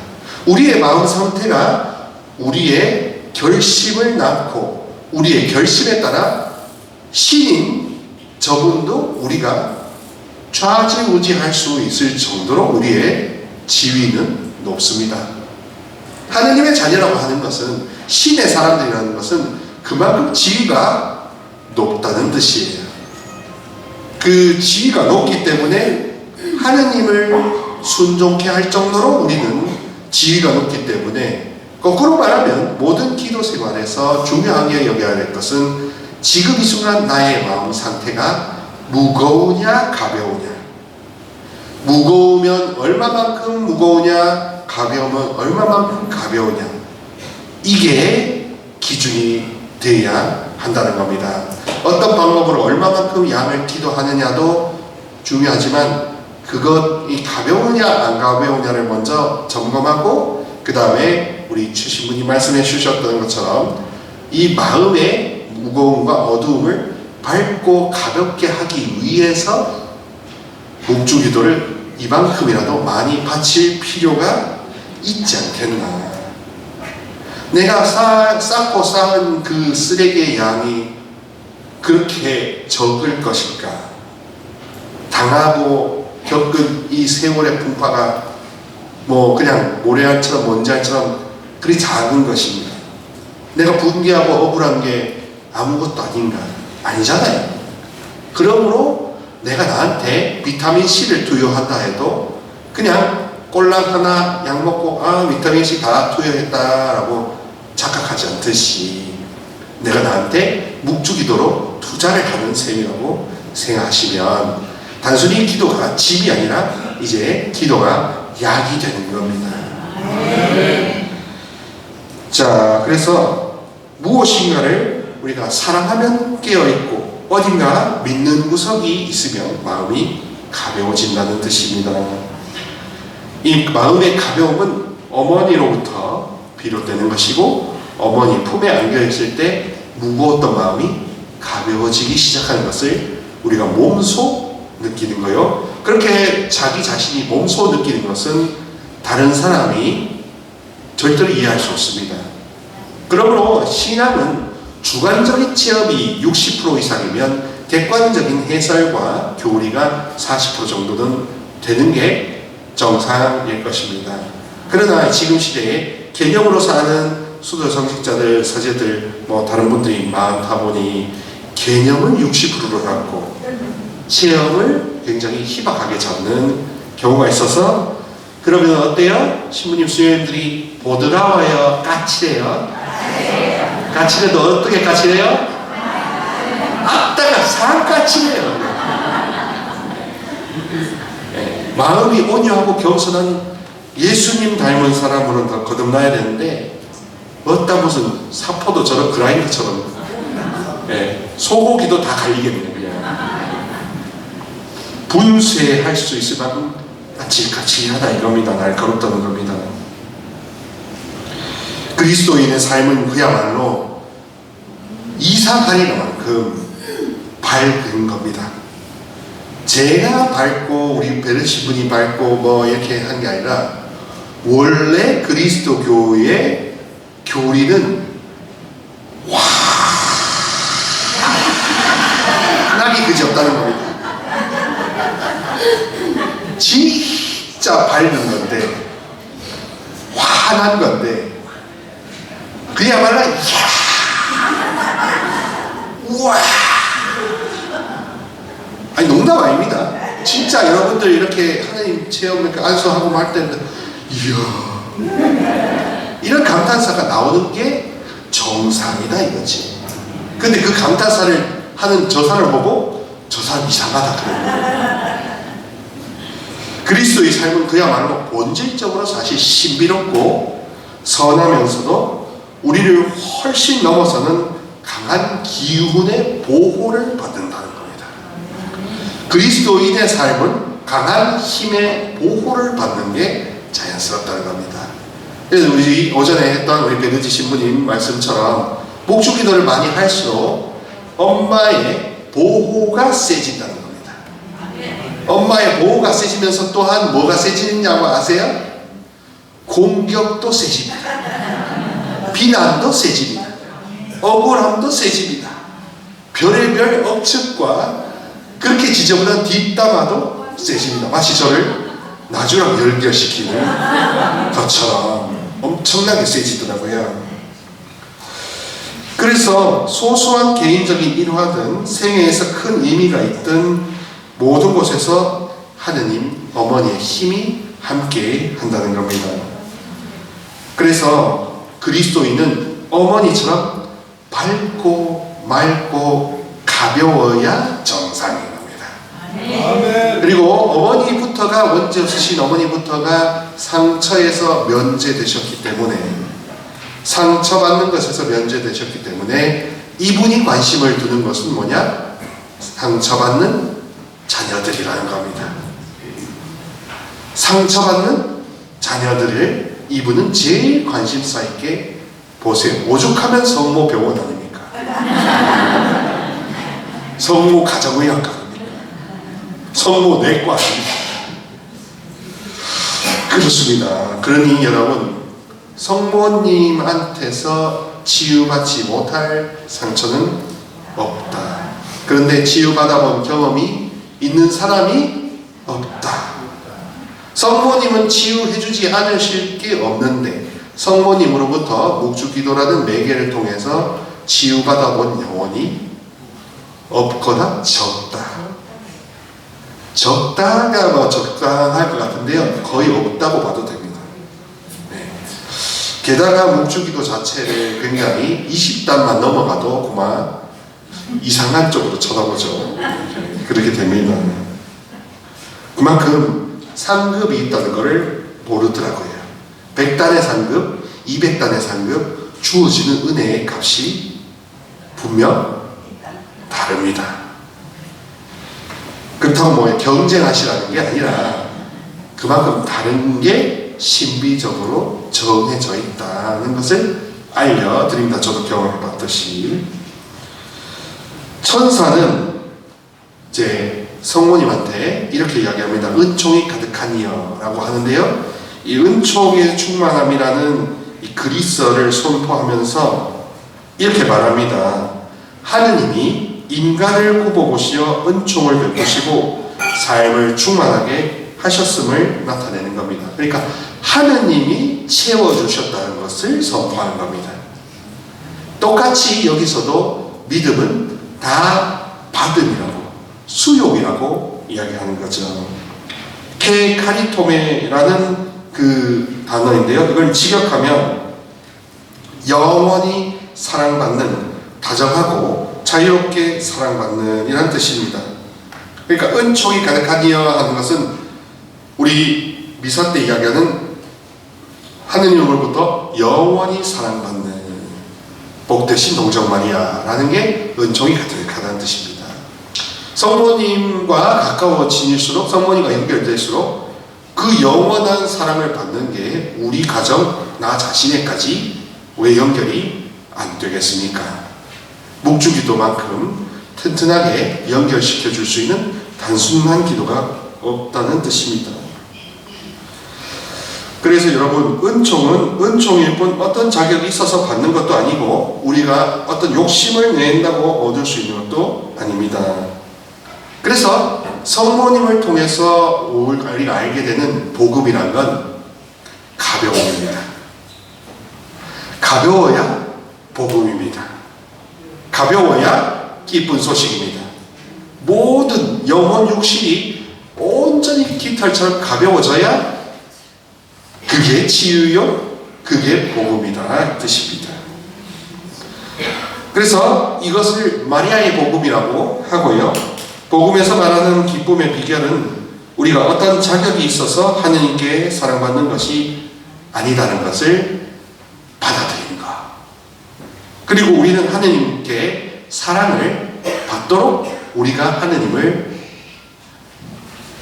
우리의 마음 상태가 우리의 결심을 낳고 우리의 결심에 따라 신인 저분도 우리가 좌지우지할 수 있을 정도로 우리의 지위는 높습니다. 하느님의 자녀라고 하는 것은, 신의 사람들이라는 것은 그만큼 지위가 높다는 뜻이에요. 그 지위가 높기 때문에 하느님을 순종케 할 정도로 우리는 지위가 높기 때문에, 거꾸로 말하면 모든 기도 생활에서 중요하게 여겨야 할 것은 지금 이 순간 나의 마음 상태가 무거우냐 가벼우냐, 무거우면 얼마만큼 무거우냐, 가벼우면 얼마만큼 가벼우냐, 이게 기준이 되어야 한다는 겁니다. 어떤 방법으로 얼마만큼 양을 기도하느냐도 중요하지만 이 가벼우냐 안 가벼우냐를 먼저 점검하고 그 다음에 우리 주신분이 말씀해 주셨던 것처럼 이 마음의 무거움과 어두움을 밝고 가볍게 하기 위해서 묵주기도를 이만큼이라도 많이 바칠 필요가 있지 않겠나. 내가 쌓고 쌓은 그 쓰레기의 양이 그렇게 적을 것일까? 당하고 겪은 이 세월의 풍파가 뭐 그냥 모래알처럼 먼지알처럼 그리 작은 것입니다. 내가 분개하고 억울한 게 아무것도 아닌가? 아니잖아요. 그러므로 내가 나한테 비타민C를 투여한다 해도 그냥 꼴랑 하나 약 먹고 비타민C 다 투여했다라고 착각하지 않듯이 내가 나한테 묵주기도로 투자를 하는 셈이라고 생각하시면 단순히 기도가 집이 아니라 이제 기도가 약이 되는 겁니다. 자, 그래서 무엇인가를 우리가 사랑하면 깨어있고 어딘가 믿는 구석이 있으면 마음이 가벼워진다는 뜻입니다. 이 마음의 가벼움은 어머니로부터 비롯되는 것이고 어머니 품에 안겨있을 때 무거웠던 마음이 가벼워지기 시작하는 것을 우리가 몸소 느끼는 거예요. 그렇게 자기 자신이 몸소 느끼는 것은 다른 사람이 절대로 이해할 수 없습니다. 그러므로 신앙은 주관적인 체험이 60% 이상이면 객관적인 해설과 교리가 40% 정도는 되는 게 정상일 것입니다. 그러나 지금 시대에 개념으로 사는 수도 정식자들, 서재들, 다른 분들이 많다 보니 개념은 60%를 갖고 체험을 굉장히 희박하게 잡는 경우가 있어서 그러면 어때요? 신부님, 수녀님들이 보드라워요? 까칠해요? 까칠해도 어떻게 까칠해요? 아따가 상까칠해요. 네, 마음이 온유하고 겸손한 예수님 닮은 사람으로는 더 거듭나야 되는데 어따 무슨 사포도 저런 그라인드처럼 소고기도 다 갈리겠네요. 그냥 분쇄할 수 있을 만큼 까칠까칠하다 이겁니다. 날카롭다는 겁니다. 그리스도인의 삶은 그야말로 이사가리만큼 밝은 겁니다. 제가 밝고 우리 베르시 분이 밝고 이렇게 한 게 아니라 원래 그리스도 교회의 교리는 화나기 그지 없다는 겁니다. 진짜 밝은 건데 환한 건데 그야말로 우와 아니 농담 아닙니다. 진짜 여러분들 이렇게 하나님 체험 안수하고 말 때는 이야 이런 감탄사가 나오는 게 정상이다 이거지. 근데 그 감탄사를 하는 저 사람을 보고 저 사람 이상하다 그러는 거예요. 그리스도의 삶은 그야말로 본질적으로 사실 신비롭고 선하면서도 우리를 훨씬 넘어서는 강한 기운의 보호를 받는다는 겁니다. 그리스도인의 삶은 강한 힘의 보호를 받는 게 자연스럽다는 겁니다. 그래서 우리 오전에 했던 우리 베르지 신부님 말씀처럼 묵주기도를 많이 할수록 엄마의 보호가 세진다는 겁니다. 엄마의 보호가 세지면서 또한 뭐가 세지느냐고 아세요? 공격도 세집니다. 비난도 세집니다. 억울함도 세집니다. 별의별 억측과 그렇게 지저분한 뒷담화도 세집니다. 마치 저를 나주랑 연결시키는 것처럼 엄청나게 세지더라고요. 그래서 소소한 개인적인 일화든 생애에서 큰 의미가 있든 모든 곳에서 하느님, 어머니의 힘이 함께 한다는 겁니다. 그래서 그리스도인은 어머니처럼 밝고 맑고 가벼워야 정상인 겁니다. 아멘. 그리고 어머니부터가 원죄 없으신 어머니부터가 상처에서 면제되셨기 때문에 상처받는 것에서 면제되셨기 때문에 이분이 관심을 두는 것은 뭐냐? 상처받는 자녀들이라는 겁니다. 상처받는 자녀들을 이분은 제일 관심사 있게 보세요. 오죽하면 성모 병원 아닙니까? 성모 가정의학과 아닙니까? 성모 내과 아닙니까? 그렇습니다. 그러니 여러분, 성모님한테서 치유받지 못할 상처는 없다. 그런데 치유받아 본 경험이 있는 사람이 없다. 성모님은 치유해주지 않으실 게 없는데 성모님으로부터 묵주기도라는 매개를 통해서 치유받아 본 영혼이 없거나 적다. 적다가 뭐 적당할 것 같은데요, 거의 없다고 봐도 됩니다. 네. 게다가 묵주기도 자체를 굉장히 20단만 넘어가도 그만 이상한 쪽으로 쳐다보죠. 그렇게 됩니다. 그만큼 상급이 있다는 것을 모르더라고요. 100단의 상급, 200단의 상급, 주어지는 은혜의 값이 분명 다릅니다. 그렇다고 뭐 경쟁하시라는 게 아니라 그만큼 다른 게 신비적으로 정해져 있다는 것을 알려드립니다. 저도 경험해봤듯이. 천사는 이제 성모님한테 이렇게 이야기합니다. 은총이 가득하니여 라고 하는데요, 이 은총의 충만함이라는 이 그리스어를 선포하면서 이렇게 말합니다. 하느님이 인간을 굽어보시어 은총을 베푸시고 삶을 충만하게 하셨음을 나타내는 겁니다. 그러니까 하느님이 채워주셨다는 것을 선포하는 겁니다. 똑같이 여기서도 믿음은 다 받음이라고, 수용이라고 이야기하는 거죠. 케카리토메라는 그 단어인데요, 이걸 직역하면 영원히 사랑받는, 다정하고 자유롭게 사랑받는 이라는 뜻입니다. 그러니까 은총이 가득하니여 하는 것은 우리 미사 때 이야기하는 하느님으로부터 영원히 사랑받는 복되신 동정 마리아라는 게 은총이 가득하다는 뜻입니다. 성모님과 가까워지실수록, 성모님과 연결될수록 그 영원한 사랑을 받는 게 우리 가정, 나 자신에까지 왜 연결이 안 되겠습니까? 묵주기도만큼 튼튼하게 연결시켜 줄 수 있는 단순한 기도가 없다는 뜻입니다. 그래서 여러분, 은총은 은총일 뿐 어떤 자격이 있어서 받는 것도 아니고 우리가 어떤 욕심을 낸다고 얻을 수 있는 것도 아닙니다. 그래서 성모님을 통해서 우리가 알게 되는 복음이란 건 가벼움입니다. 가벼워야 복음입니다. 가벼워야 기쁜 소식입니다. 모든 영혼 육신이 온전히 깃털처럼 가벼워져야 그게 치유요, 그게 복음이다 뜻입니다. 그래서 이것을 마리아의 복음이라고 하고요, 복음에서 말하는 기쁨의 비결은 우리가 어떤 자격이 있어서 하느님께 사랑받는 것이 아니다는 것을 받아들이는 것, 그리고 우리는 하느님께 사랑을 받도록 우리가 하느님을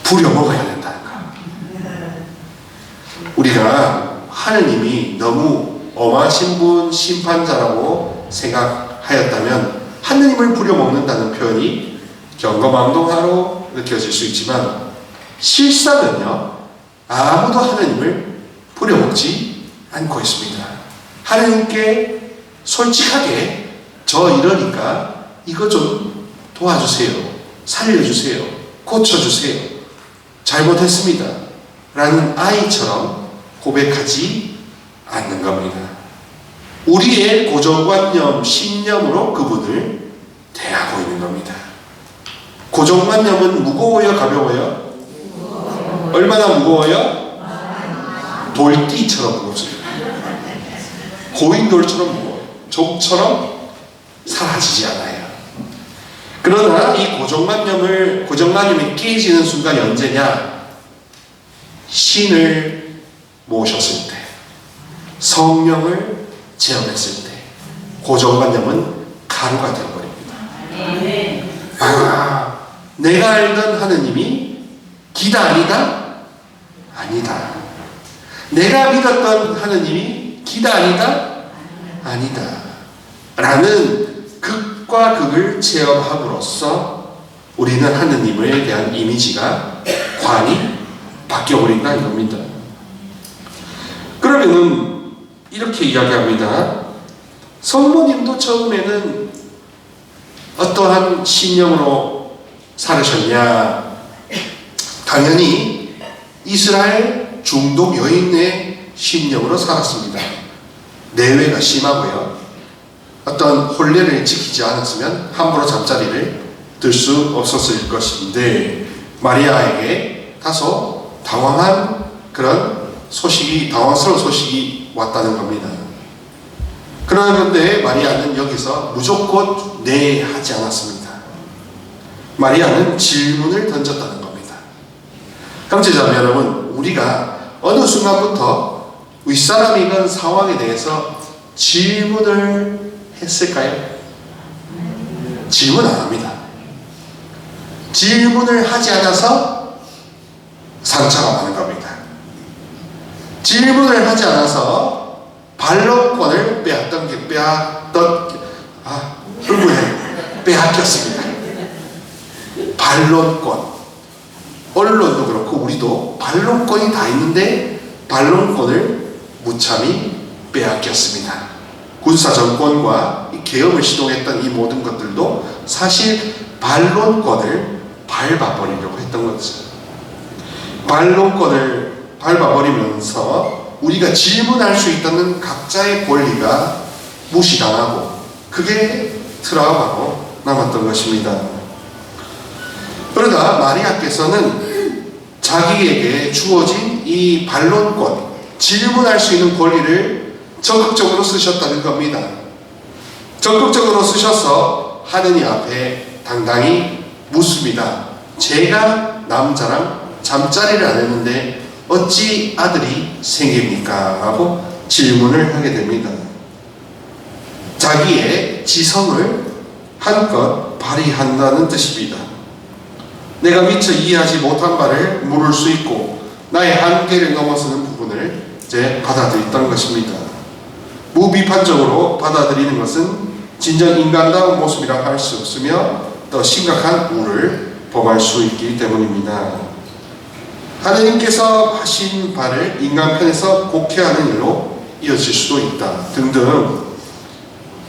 부려먹어야 된다는 것. 우리가 하느님이 너무 엄하신 분, 심판자라고 생각하였다면 하느님을 부려먹는다는 표현이 경거망동하로 느껴질 수 있지만 실상은요, 아무도 하느님을 부려먹지 않고 있습니다. 하느님께 솔직하게 저 이러니까 이거 좀 도와주세요, 살려주세요, 고쳐주세요, 잘못했습니다 라는 아이처럼 고백하지 않는 겁니다. 우리의 고정관념, 신념으로 그분을 대하고 있는 겁니다. 고정관념은 무거워요, 가벼워요? 얼마나 무거워요? 돌띠처럼 무겁습니다. 고인돌처럼 무거워요. 족처럼 사라지지 않아요. 그러나 이 고정관념이 깨지는 순간이 언제냐? 신을 모셨을 때, 성령을 체험했을 때 고정관념은 가루가 되어버립니다. 아, 내가 알던 하느님이 기다 아니다? 아니다. 내가 믿었던 하느님이 기다 아니다? 아니다. 라는 극과 극을 체험함으로써 우리는 하느님에 대한 이미지가 관이 바뀌어버린다 이겁니다. 그러면은 이렇게 이야기합니다. 성모님도 처음에는 어떠한 신념으로 살으셨냐? 당연히 이스라엘 중동 여인의 신념으로 살았습니다. 내외가 심하고요. 어떤 혼례를 지키지 않았으면 함부로 잠자리를 들 수 없었을 것인데 마리아에게 다소 당황한 그런 소식이, 당황스러운 소식이 왔다는 겁니다. 그런데 마리아는 여기서 무조건 네 하지 않았습니다. 마리아는 질문을 던졌다는 겁니다. 형제자매 여러분, 우리가 어느 순간부터 윗사람이건 상황에 대해서 질문을 했을까요? 질문 안 합니다. 질문을 하지 않아서 상처가 많은 겁니다. 질문을 하지 않아서 반론권을 빼앗겼습니다. 반론권. 언론도 그렇고 우리도 반론권이 다 있는데 반론권을 무참히 빼앗겼습니다. 군사정권과 개혁을 시도했던 이 모든 것들도 사실 반론권을 밟아버리려고 했던 거죠. 반론권을 밟아버리면서 우리가 질문할 수 있다는 각자의 권리가 무시당하고 그게 트라우마로 남았던 것입니다. 그러나 마리아께서는 자기에게 주어진 이 반론권, 질문할 수 있는 권리를 적극적으로 쓰셨다는 겁니다. 적극적으로 쓰셔서 하느님 앞에 당당히 묻습니다. 제가 남자랑 잠자리를 안 했는데 어찌 아들이 생깁니까? 하고 질문을 하게 됩니다. 자기의 지성을 한껏 발휘한다는 뜻입니다. 내가 미처 이해하지 못한 바를 물을 수 있고 나의 한계를 넘어서는 부분을 이제 받아들였던 것입니다. 무비판적으로 받아들이는 것은 진정 인간다운 모습이라 할 수 없으며 더 심각한 우를 범할 수 있기 때문입니다. 하느님께서 하신 바를 인간 편에서 곡해하는 일로 이어질 수도 있다 등등.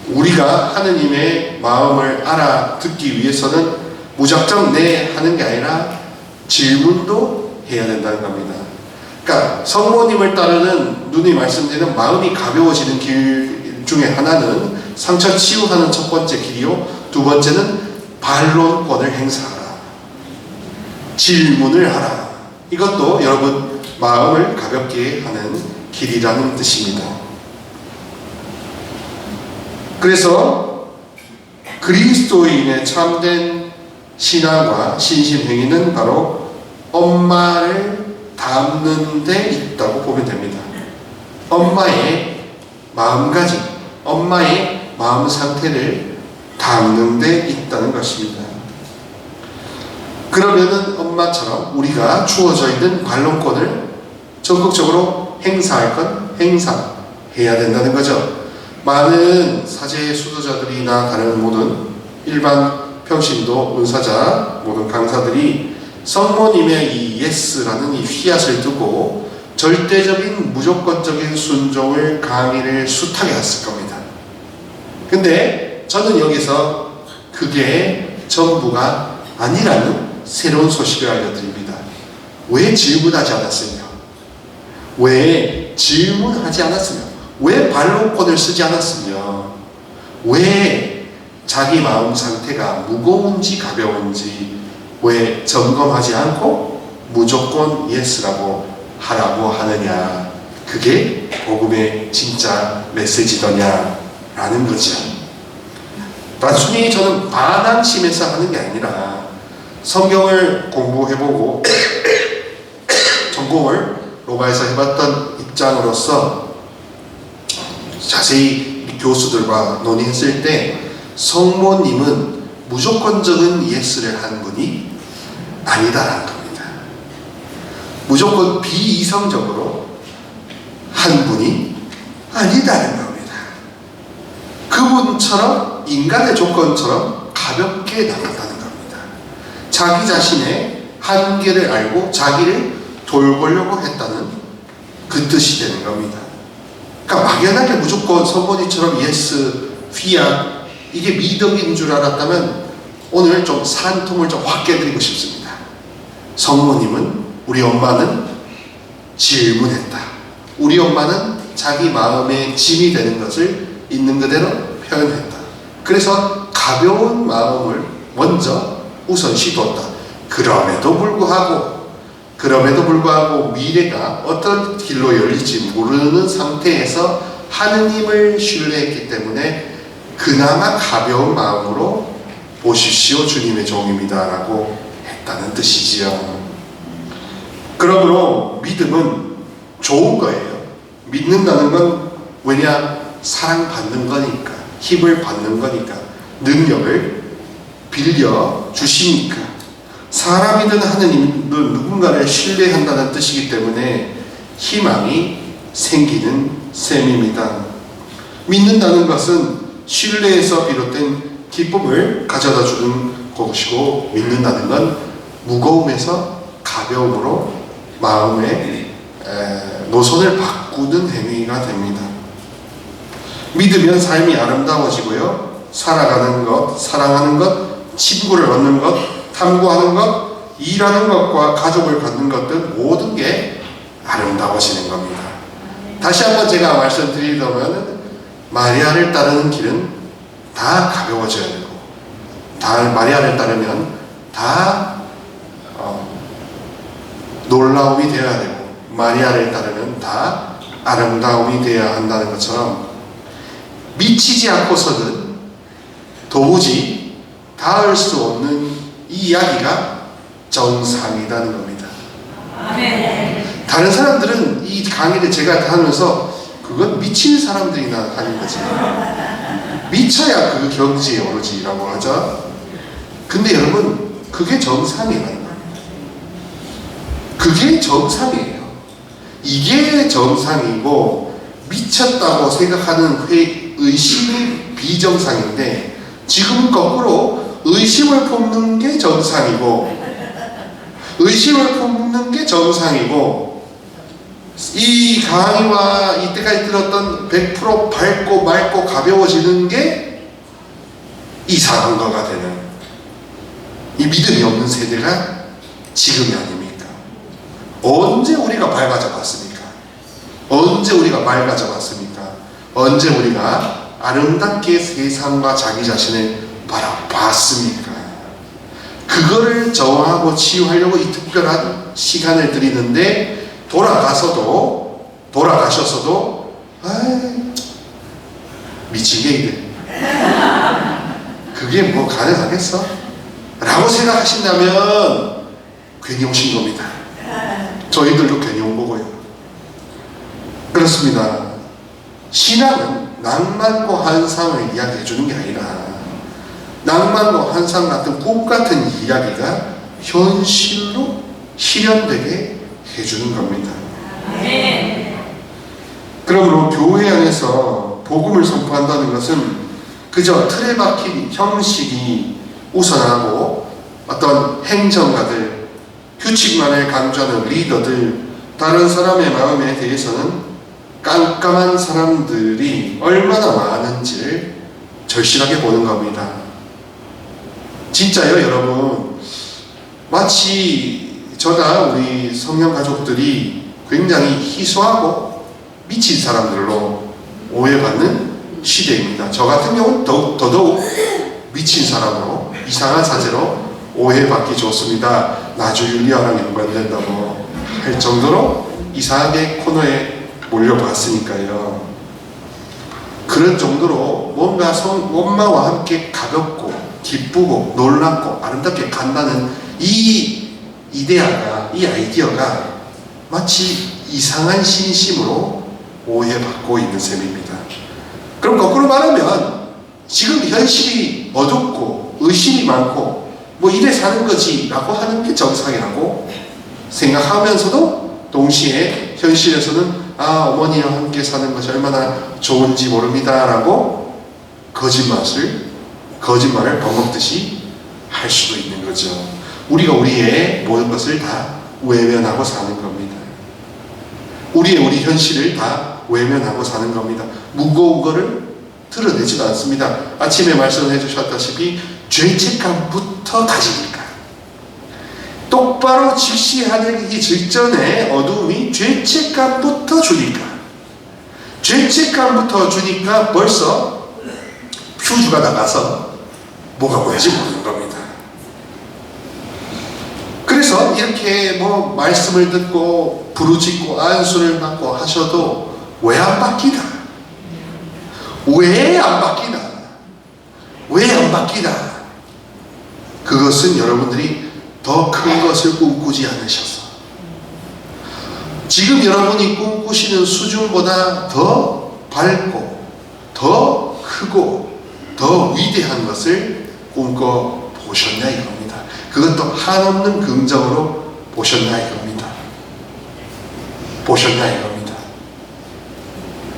우리가 하느님의 마음을 알아듣기 위해서는 무작정 네 하는 게 아니라 질문도 해야 된다는 겁니다. 그러니까 성모님을 따르는 누님 말씀대로 마음이 가벼워지는 길 중에 하나는 상처 치유하는 첫 번째 길이요, 두 번째는 반론권을 행사하라, 질문을 하라. 이것도 여러분 마음을 가볍게 하는 길이라는 뜻입니다. 그래서 그리스도인의 참된 신앙과 신심행위는 바로 엄마를 닮는 데 있다고 보면 됩니다. 엄마의 마음가짐, 엄마의 마음 상태를 닮는 데 있다는 것입니다. 그러면은 엄마처럼 우리가 주어져 있는 반론권을 적극적으로 행사할 건 행사해야 된다는 거죠. 많은 사제 수도자들이나 다른 모든 일반 평신도 은사자 모든 강사들이 성모님의 이 예스라는 이 휘앗을 두고 절대적인 무조건적인 순종을 강의를 숱하게 했을 겁니다. 근데 저는 여기서 그게 전부가 아니라는 새로운 소식을 알려드립니다. 왜 질문하지 않았으며, 왜 질문하지 않았으며, 왜 반론권을 쓰지 않았으며, 왜 자기 마음 상태가 무거운지 가벼운지 왜 점검하지 않고 무조건 예스라고 하라고 하느냐, 그게 복음의 진짜 메시지더냐라는 거죠. 단순히 저는 반항심에서 하는 게 아니라 성경을 공부해보고 전공을 로마에서 해봤던 입장으로서 자세히 교수들과 논의했을 때 성모님은 무조건적인 예스를 한 분이 아니다라는 겁니다. 무조건 비이성적으로 한 분이 아니다는 겁니다. 그분처럼 인간의 조건처럼 가볍게 나갔다는 겁니다. 자기 자신의 한계를 알고 자기를 돌보려고 했다는 그 뜻이 되는 겁니다. 그러니까 막연하게 무조건 성모님처럼 예스, 피아 이게 미덕인 줄 알았다면 오늘 좀 산통을 좀 확 깨드리고 싶습니다. 성모님은, 우리 엄마는 질문했다. 우리 엄마는 자기 마음에 짐이 되는 것을 있는 그대로 표현했다. 그래서 가벼운 마음을 먼저 우선시 뒀다. 그럼에도 불구하고 미래가 어떤 길로 열릴지 모르는 상태에서 하느님을 신뢰했기 때문에 그나마 가벼운 마음으로 보십시오, 주님의 종입니다 라고 했다는 뜻이지요. 그러므로 믿음은 좋은 거예요. 믿는다는 건 왜냐? 사랑받는 거니까, 힘을 받는 거니까, 능력을 빌려 주시니까. 사람이든 하느님이든 누군가를 신뢰한다는 뜻이기 때문에 희망이 생기는 셈입니다. 믿는다는 것은 신뢰에서 비롯된 기쁨을 가져다 주는 것이고, 믿는다는 건 무거움에서 가벼움으로 마음의 노선을 바꾸는 행위가 됩니다. 믿으면 삶이 아름다워지고요. 살아가는 것, 사랑하는 것, 친구를 얻는 것, 탐구하는 것, 일하는 것과 가족을 갖는 것들 모든 게 아름다워지는 겁니다. 다시 한번 제가 말씀드리려면 마리아를 따르는 길은 다 가벼워져야 되고, 마리아를 따르면 다 놀라움이 되어야 되고, 마리아를 따르면 다 아름다움이 되어야 한다는 것처럼 미치지 않고서는 도무지 닿을 수 없는 이 이야기가 정상이라는 겁니다. 아멘. 다른 사람들은 이 강의를 제가 하면서 그건 미친 사람들이나 하는 거지, 미쳐야 그 경지에 오르지라고 하죠. 근데 여러분, 그게 정상이라는 거예요. 그게 정상이에요. 이게 정상이고, 미쳤다고 생각하는 의심이 비정상인데, 지금은 거꾸로 의심을 품는 게 정상이고, 의심을 품는 게 정상이고, 이 강의와 이때까지 들었던 100% 밝고 맑고 가벼워지는 게 이상한 거가 되는, 이 믿음이 없는 세대가 지금이 아닙니까? 언제 우리가 밝아져 봤습니까? 언제 우리가 맑아져 봤습니까? 언제 우리가 아름답게 세상과 자기 자신을 바라봤습니까? 그거를 정하고 치유하려고 이 특별한 시간을 드리는데, 돌아가셨어도 미친 게이들, 그게 뭐 가능하겠어? 라고 생각하신다면 괜히 오신 겁니다. 저희들도 괜히 온 거고요. 그렇습니다. 신앙은 낭만과 환상을 이야기해 주는 게 아니라, 낭만과 환상 같은 꿈 같은 이야기가 현실로 실현되게 해주는 겁니다. 그러므로 교회 안에서 복음을 선포한다는 것은 그저 틀에 박힌 형식이 우선하고, 어떤 행정가들, 규칙만을 강조하는 리더들, 다른 사람의 마음에 대해서는 깜깜한 사람들이 얼마나 많은지를 절실하게 보는 겁니다. 진짜요, 여러분. 마치 저나 우리 성령 가족들이 굉장히 희소하고 미친 사람들로 오해받는 시대입니다. 저 같은 경우는 더더욱 미친 사람으로, 이상한 사제로 오해받기 좋습니다. 나주 윤리학랑 연관된다고 할 정도로 이상하게 코너에 몰려봤으니까요. 그런 정도로 뭔가 엄마와 함께 가볍고 기쁘고 놀랍고 아름답게 간다는 이 이데아가, 이 아이디어가 마치 이상한 신심으로 오해받고 있는 셈입니다. 그럼 거꾸로 말하면 지금 현실이 어둡고 의심이 많고 뭐 이래 사는 거지 라고 하는 게 정상이라고 생각하면서도 동시에 현실에서는 어머니와 함께 사는 것이 얼마나 좋은지 모릅니다 라고 거짓말을 밥 먹듯이 할 수도 있는 거죠. 우리가 우리의 모든 것을 다 외면하고 사는 겁니다. 우리 현실을 다 외면하고 사는 겁니다. 무거운 거를 드러내지도 않습니다. 아침에 말씀을 해주셨다시피 죄책감부터 가지니까, 똑바로 직시하기 직전에 어두움이 죄책감부터 주니까 벌써 퓨즈가 나가서 뭐가 뭐야지 모르는 겁니다. 그래서 이렇게 말씀을 듣고 부르짖고 안수를 받고 하셔도 왜 안 바뀌나? 그것은 여러분들이 더 큰 것을 꿈꾸지 않으셔서, 지금 여러분이 꿈꾸시는 수준보다 더 밝고 더 크고 더 위대한 것을 꿈꿔 보셨냐 이겁니다. 그것도 한없는 긍정으로 보셨냐 이겁니다.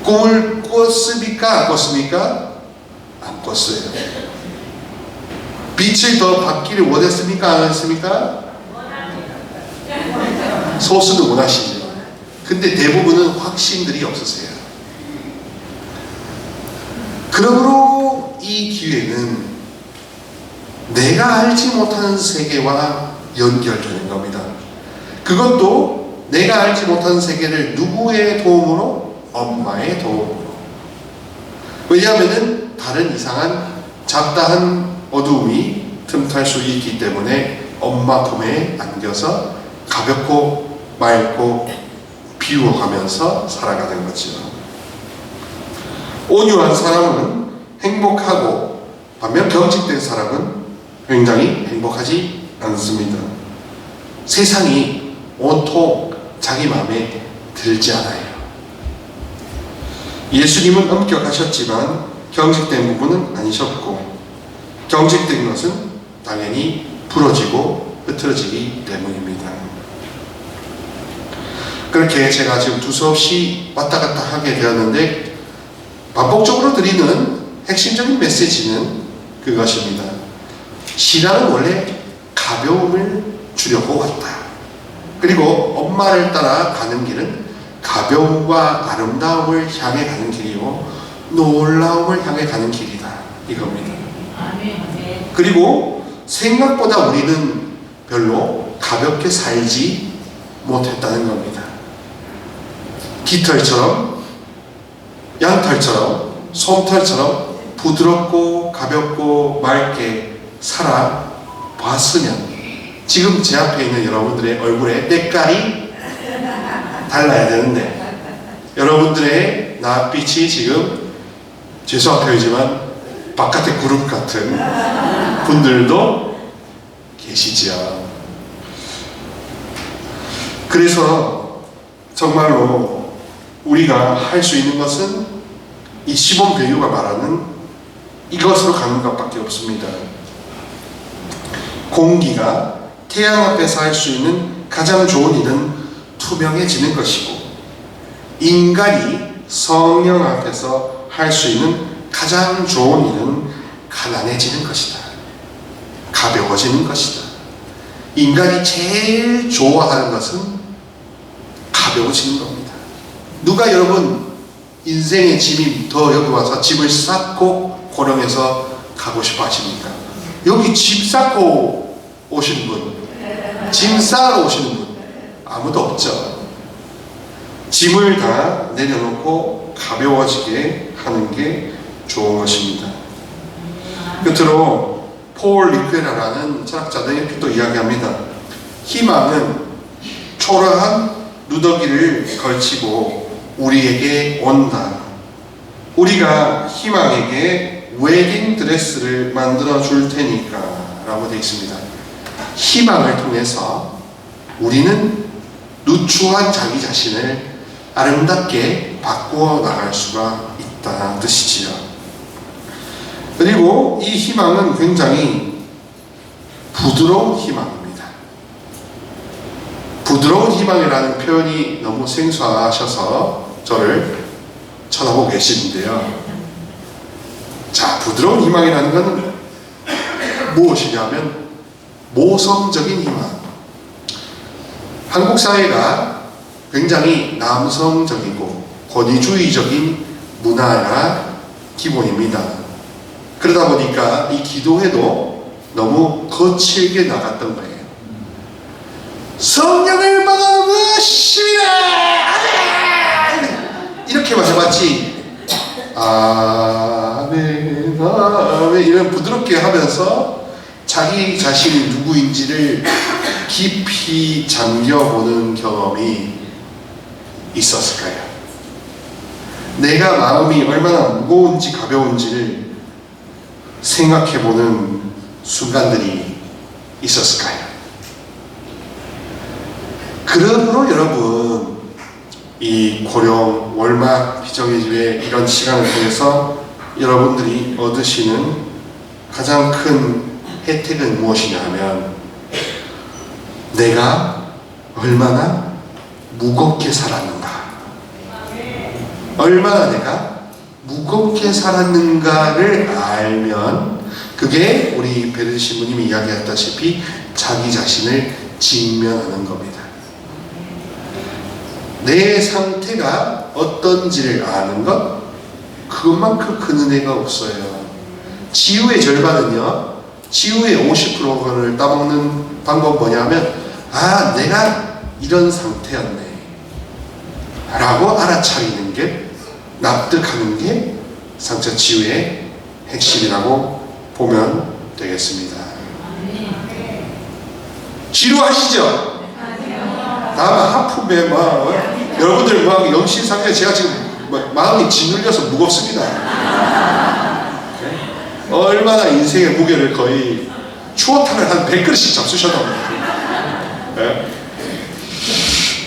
꿈을 꿨습니까? 안 꿨습니까? 안 꿨어요. 빛을 더 받기를 원했습니까? 안 원했습니까? 소수는 원하시죠. 근데 대부분은 확신들이 없으세요. 그러므로 이 기회는 내가 알지 못하는 세계와 연결되는 겁니다. 그것도 내가 알지 못하는 세계를 누구의 도움으로? 엄마의 도움으로. 왜냐하면 다른 이상한 잡다한 어두움이 틈탈 수 있기 때문에 엄마 품에 안겨서 가볍고 맑고 비워가면서 살아가는 거죠. 온유한 사람은 행복하고, 반면 경직된 사람은 굉장히 행복하지 않습니다. 세상이 온통 자기 마음에 들지 않아요. 예수님은 엄격하셨지만 경직된 부분은 아니셨고, 경직된 것은 당연히 부러지고 흐트러지기 때문입니다. 그렇게 제가 지금 두서없이 왔다 갔다 하게 되었는데, 반복적으로 드리는 핵심적인 메시지는 그것입니다. 신앙은 원래 가벼움을 주려고 왔다. 그리고 엄마를 따라 가는 길은 가벼움과 아름다움을 향해 가는 길이요, 놀라움을 향해 가는 길이다 이겁니다. 그리고 생각보다 우리는 별로 가볍게 살지 못했다는 겁니다. 깃털처럼, 양털처럼, 솜털처럼 부드럽고 가볍고 맑게 살아봤으면 지금 제 앞에 있는 여러분들의 얼굴에 때깔이 달라야 되는데, 여러분들의 낯빛이 지금 죄송한 표현이지만 바깥의 구름 같은 분들도 계시죠. 그래서 정말로 우리가 할 수 있는 것은 이 시몬 베드로가 말하는 이것으로 가는 것밖에 없습니다. 공기가 태양 앞에서 할 수 있는 가장 좋은 일은 투명해지는 것이고, 인간이 성령 앞에서 할 수 있는 가장 좋은 일은 가난해지는 것이다. 가벼워지는 것이다. 인간이 제일 좋아하는 것은 가벼워지는 겁니다. 누가 여러분 인생의 짐이 더 여기 와서 짐을 쌓고 고령에서 가고 싶어 하십니까? 여기 짐 쌓고 오시는 분, 짐 쌓으러 오시는 분 아무도 없죠. 짐을 다 내려놓고 가벼워지게 하는 게 좋은 것입니다. 끝으로 폴 리퀘라라는 철학자들이 또 이야기합니다. 희망은 초라한 누더기를 걸치고 우리에게 온다. 우리가 희망에게 웨딩 드레스를 만들어 줄 테니까 라고 되어 있습니다. 희망을 통해서 우리는 누추한 자기 자신을 아름답게 바꾸어 나갈 수가 있다는 뜻이지요. 그리고 이 희망은 굉장히 부드러운 희망입니다. 부드러운 희망이라는 표현이 너무 생소하셔서 저를 쳐다보고 계시는데요. 자, 부드러운 희망이라는 것은 무엇이냐면 모성적인 희망. 한국 사회가 굉장히 남성적이고 권위주의적인 문화가 기본입니다. 그러다 보니까 이 기도회도 너무 거칠게 나갔던 거예요. 성령을 받아보십니다! 이렇게만 해봤지. 아멘, 아멘 이런 부드럽게 하면서 자기 자신이 누구인지를 깊이 잠겨보는 경험이 있었을까요? 내가 마음이 얼마나 무거운지 가벼운지를 생각해보는 순간들이 있었을까요? 그러므로 여러분, 이 고령 월막 비정의 집회 이런 시간을 통해서 여러분들이 얻으시는 가장 큰 혜택은 무엇이냐 하면 내가 얼마나 무겁게 살았는가, 얼마나 내가 무겁게 살았는가를 알면 그게 우리 베르디 신부님이 이야기했다시피 자기 자신을 직면하는 겁니다. 내 상태가 어떤지를 아는 것, 그것만큼 큰 은혜가 없어요. 지우의 절반은요, 지우의 50%를 따먹는 방법은 뭐냐면, 아, 내가 이런 상태였네 라고 알아차리는 게, 납득하는 게 상처 치유의 핵심이라고 보면 되겠습니다. 지루하시죠? 다음 하품에 여러분들 영신상에 제가 지금 마음이 짓눌려서 무겁습니다. 얼마나 인생의 무게를 거의 추어탕을 한 100그릇씩 잡수셨나 봅니다.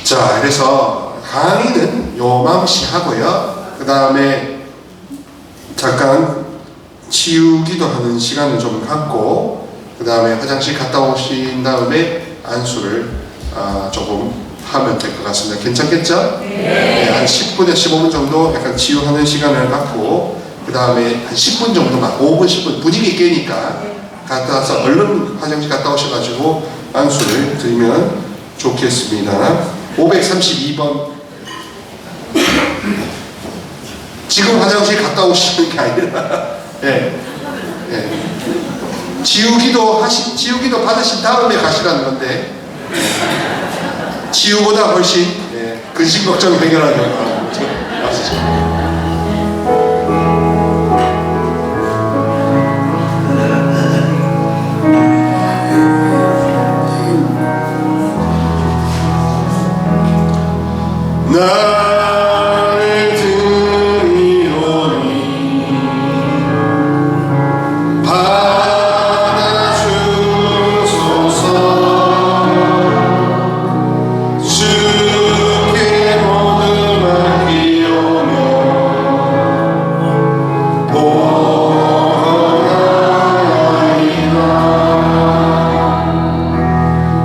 자, 그래서 강의는 요맘시 하고요. 그 다음에 잠깐 치우기도 하는 시간을 좀 갖고, 그 다음에 화장실 갔다 오신 다음에 안수를 조금 하면 될 것 같습니다. 괜찮겠죠? 네. 한 10분에서 15분 정도 약간 치유하는 시간을 갖고, 그 다음에 한 10분 정도만, 5분, 10분 분위기 깨니까 갔다 와서 얼른 화장실 갔다 오셔가지고 안수를 드리면 좋겠습니다. 532번. 지금 화장실 갔다 오시는 게 아니라, 지우기도 받으신 다음에 가시라는 건데, 치유보다 훨씬 근심 걱정 해결하는 거. 나를 들이오니 받아주소서. 주께 모두 맡기오며 보아나이다.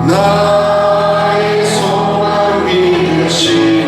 나의 소망 믿으시는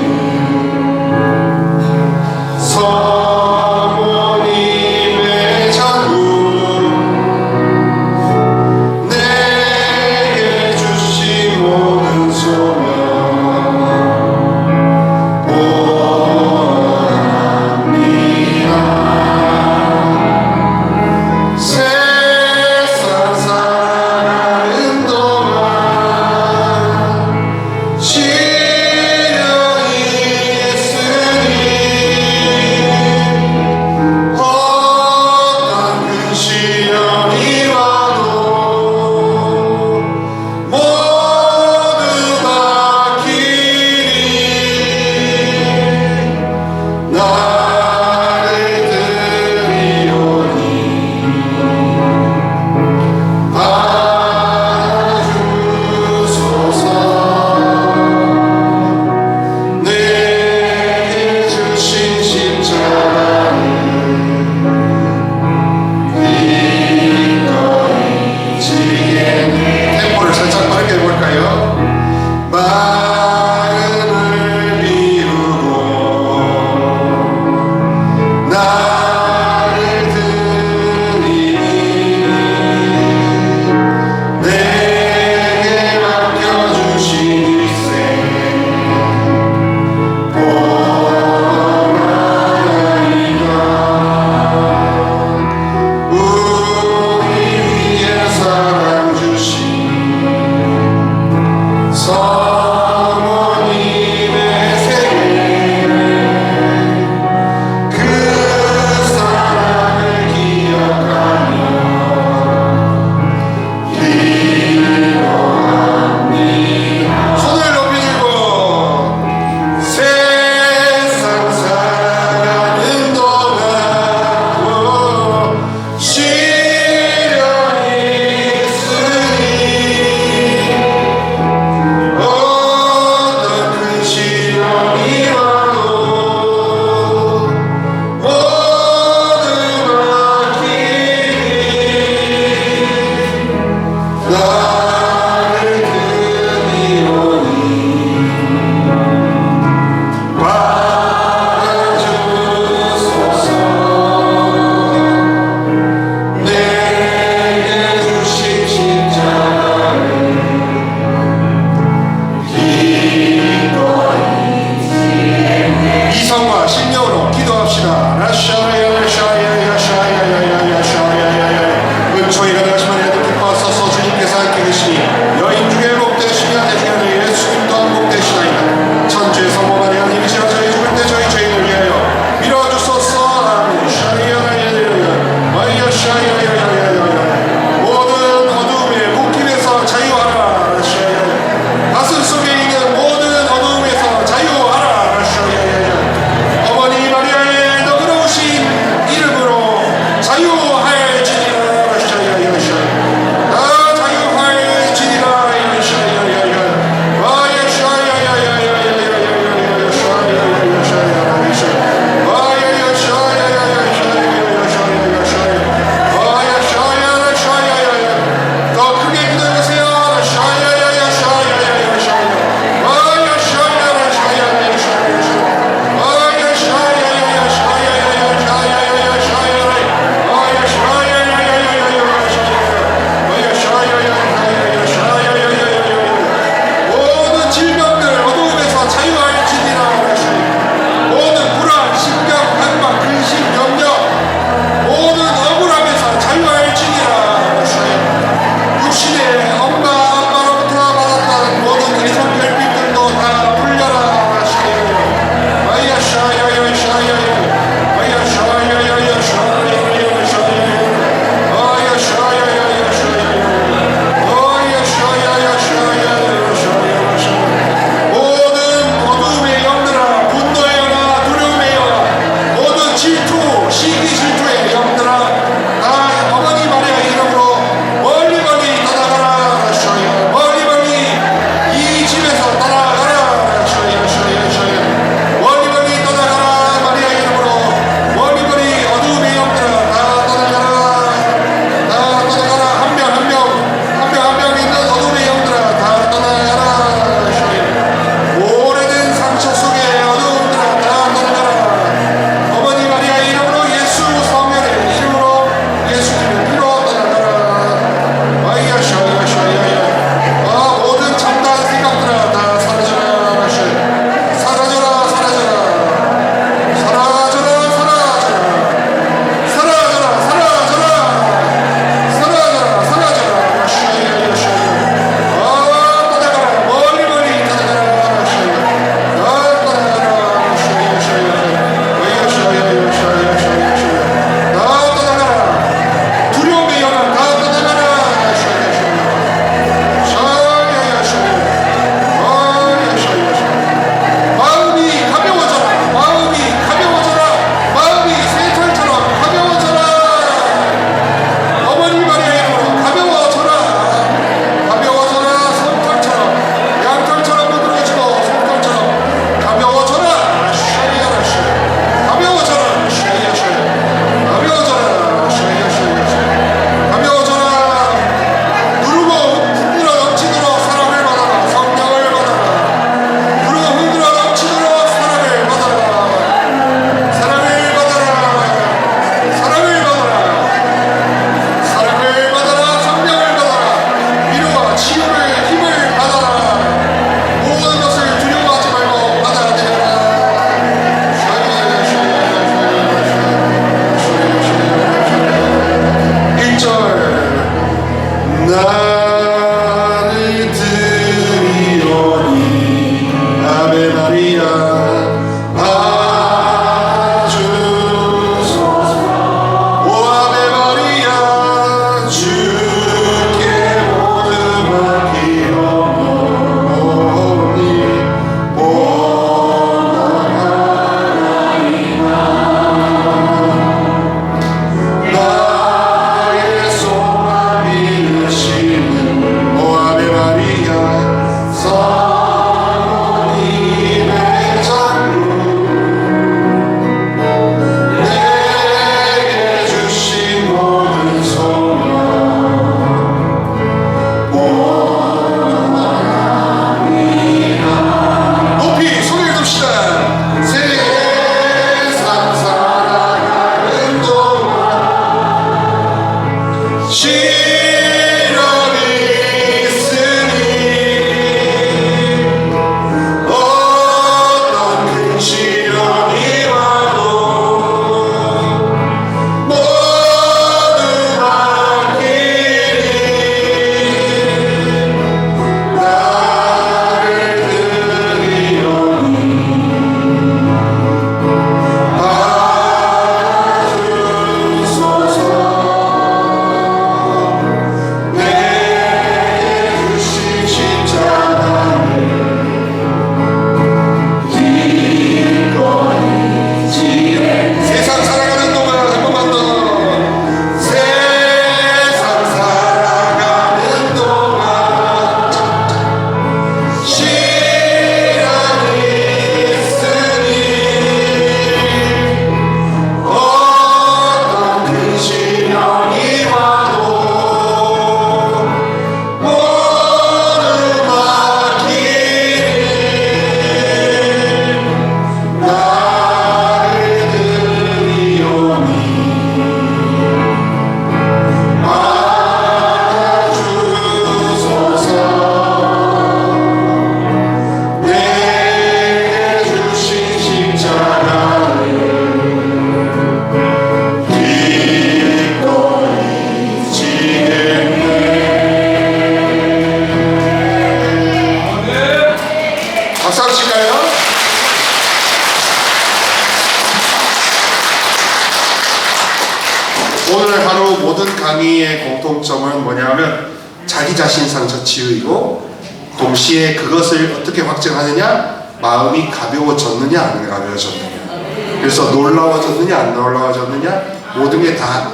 오늘 하루 모든 강의의 공통점은 뭐냐면 자기 자신 상처치유이고 동시에 그것을 어떻게 확증하느냐? 마음이 가벼워졌느냐 안 가벼워졌느냐. 그래서 놀라워졌느냐 안 놀라워졌느냐, 모든 게 다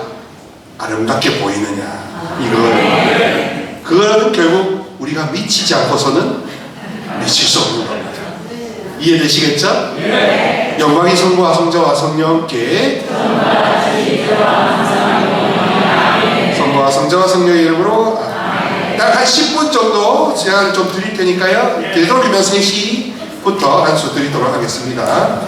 아름답게 보이느냐, 이거는 그거는 결국 우리가 미치지 않고서는 미칠 수 없는 겁니다. 이해되시겠죠? 영광이 성부와 성자와 성령께, 성부와 성자와 성령의 이름으로 딱 한 10분 정도 제한을 좀 드릴 테니까요, 되도록이면 3시부터 한 수 드리도록 하겠습니다.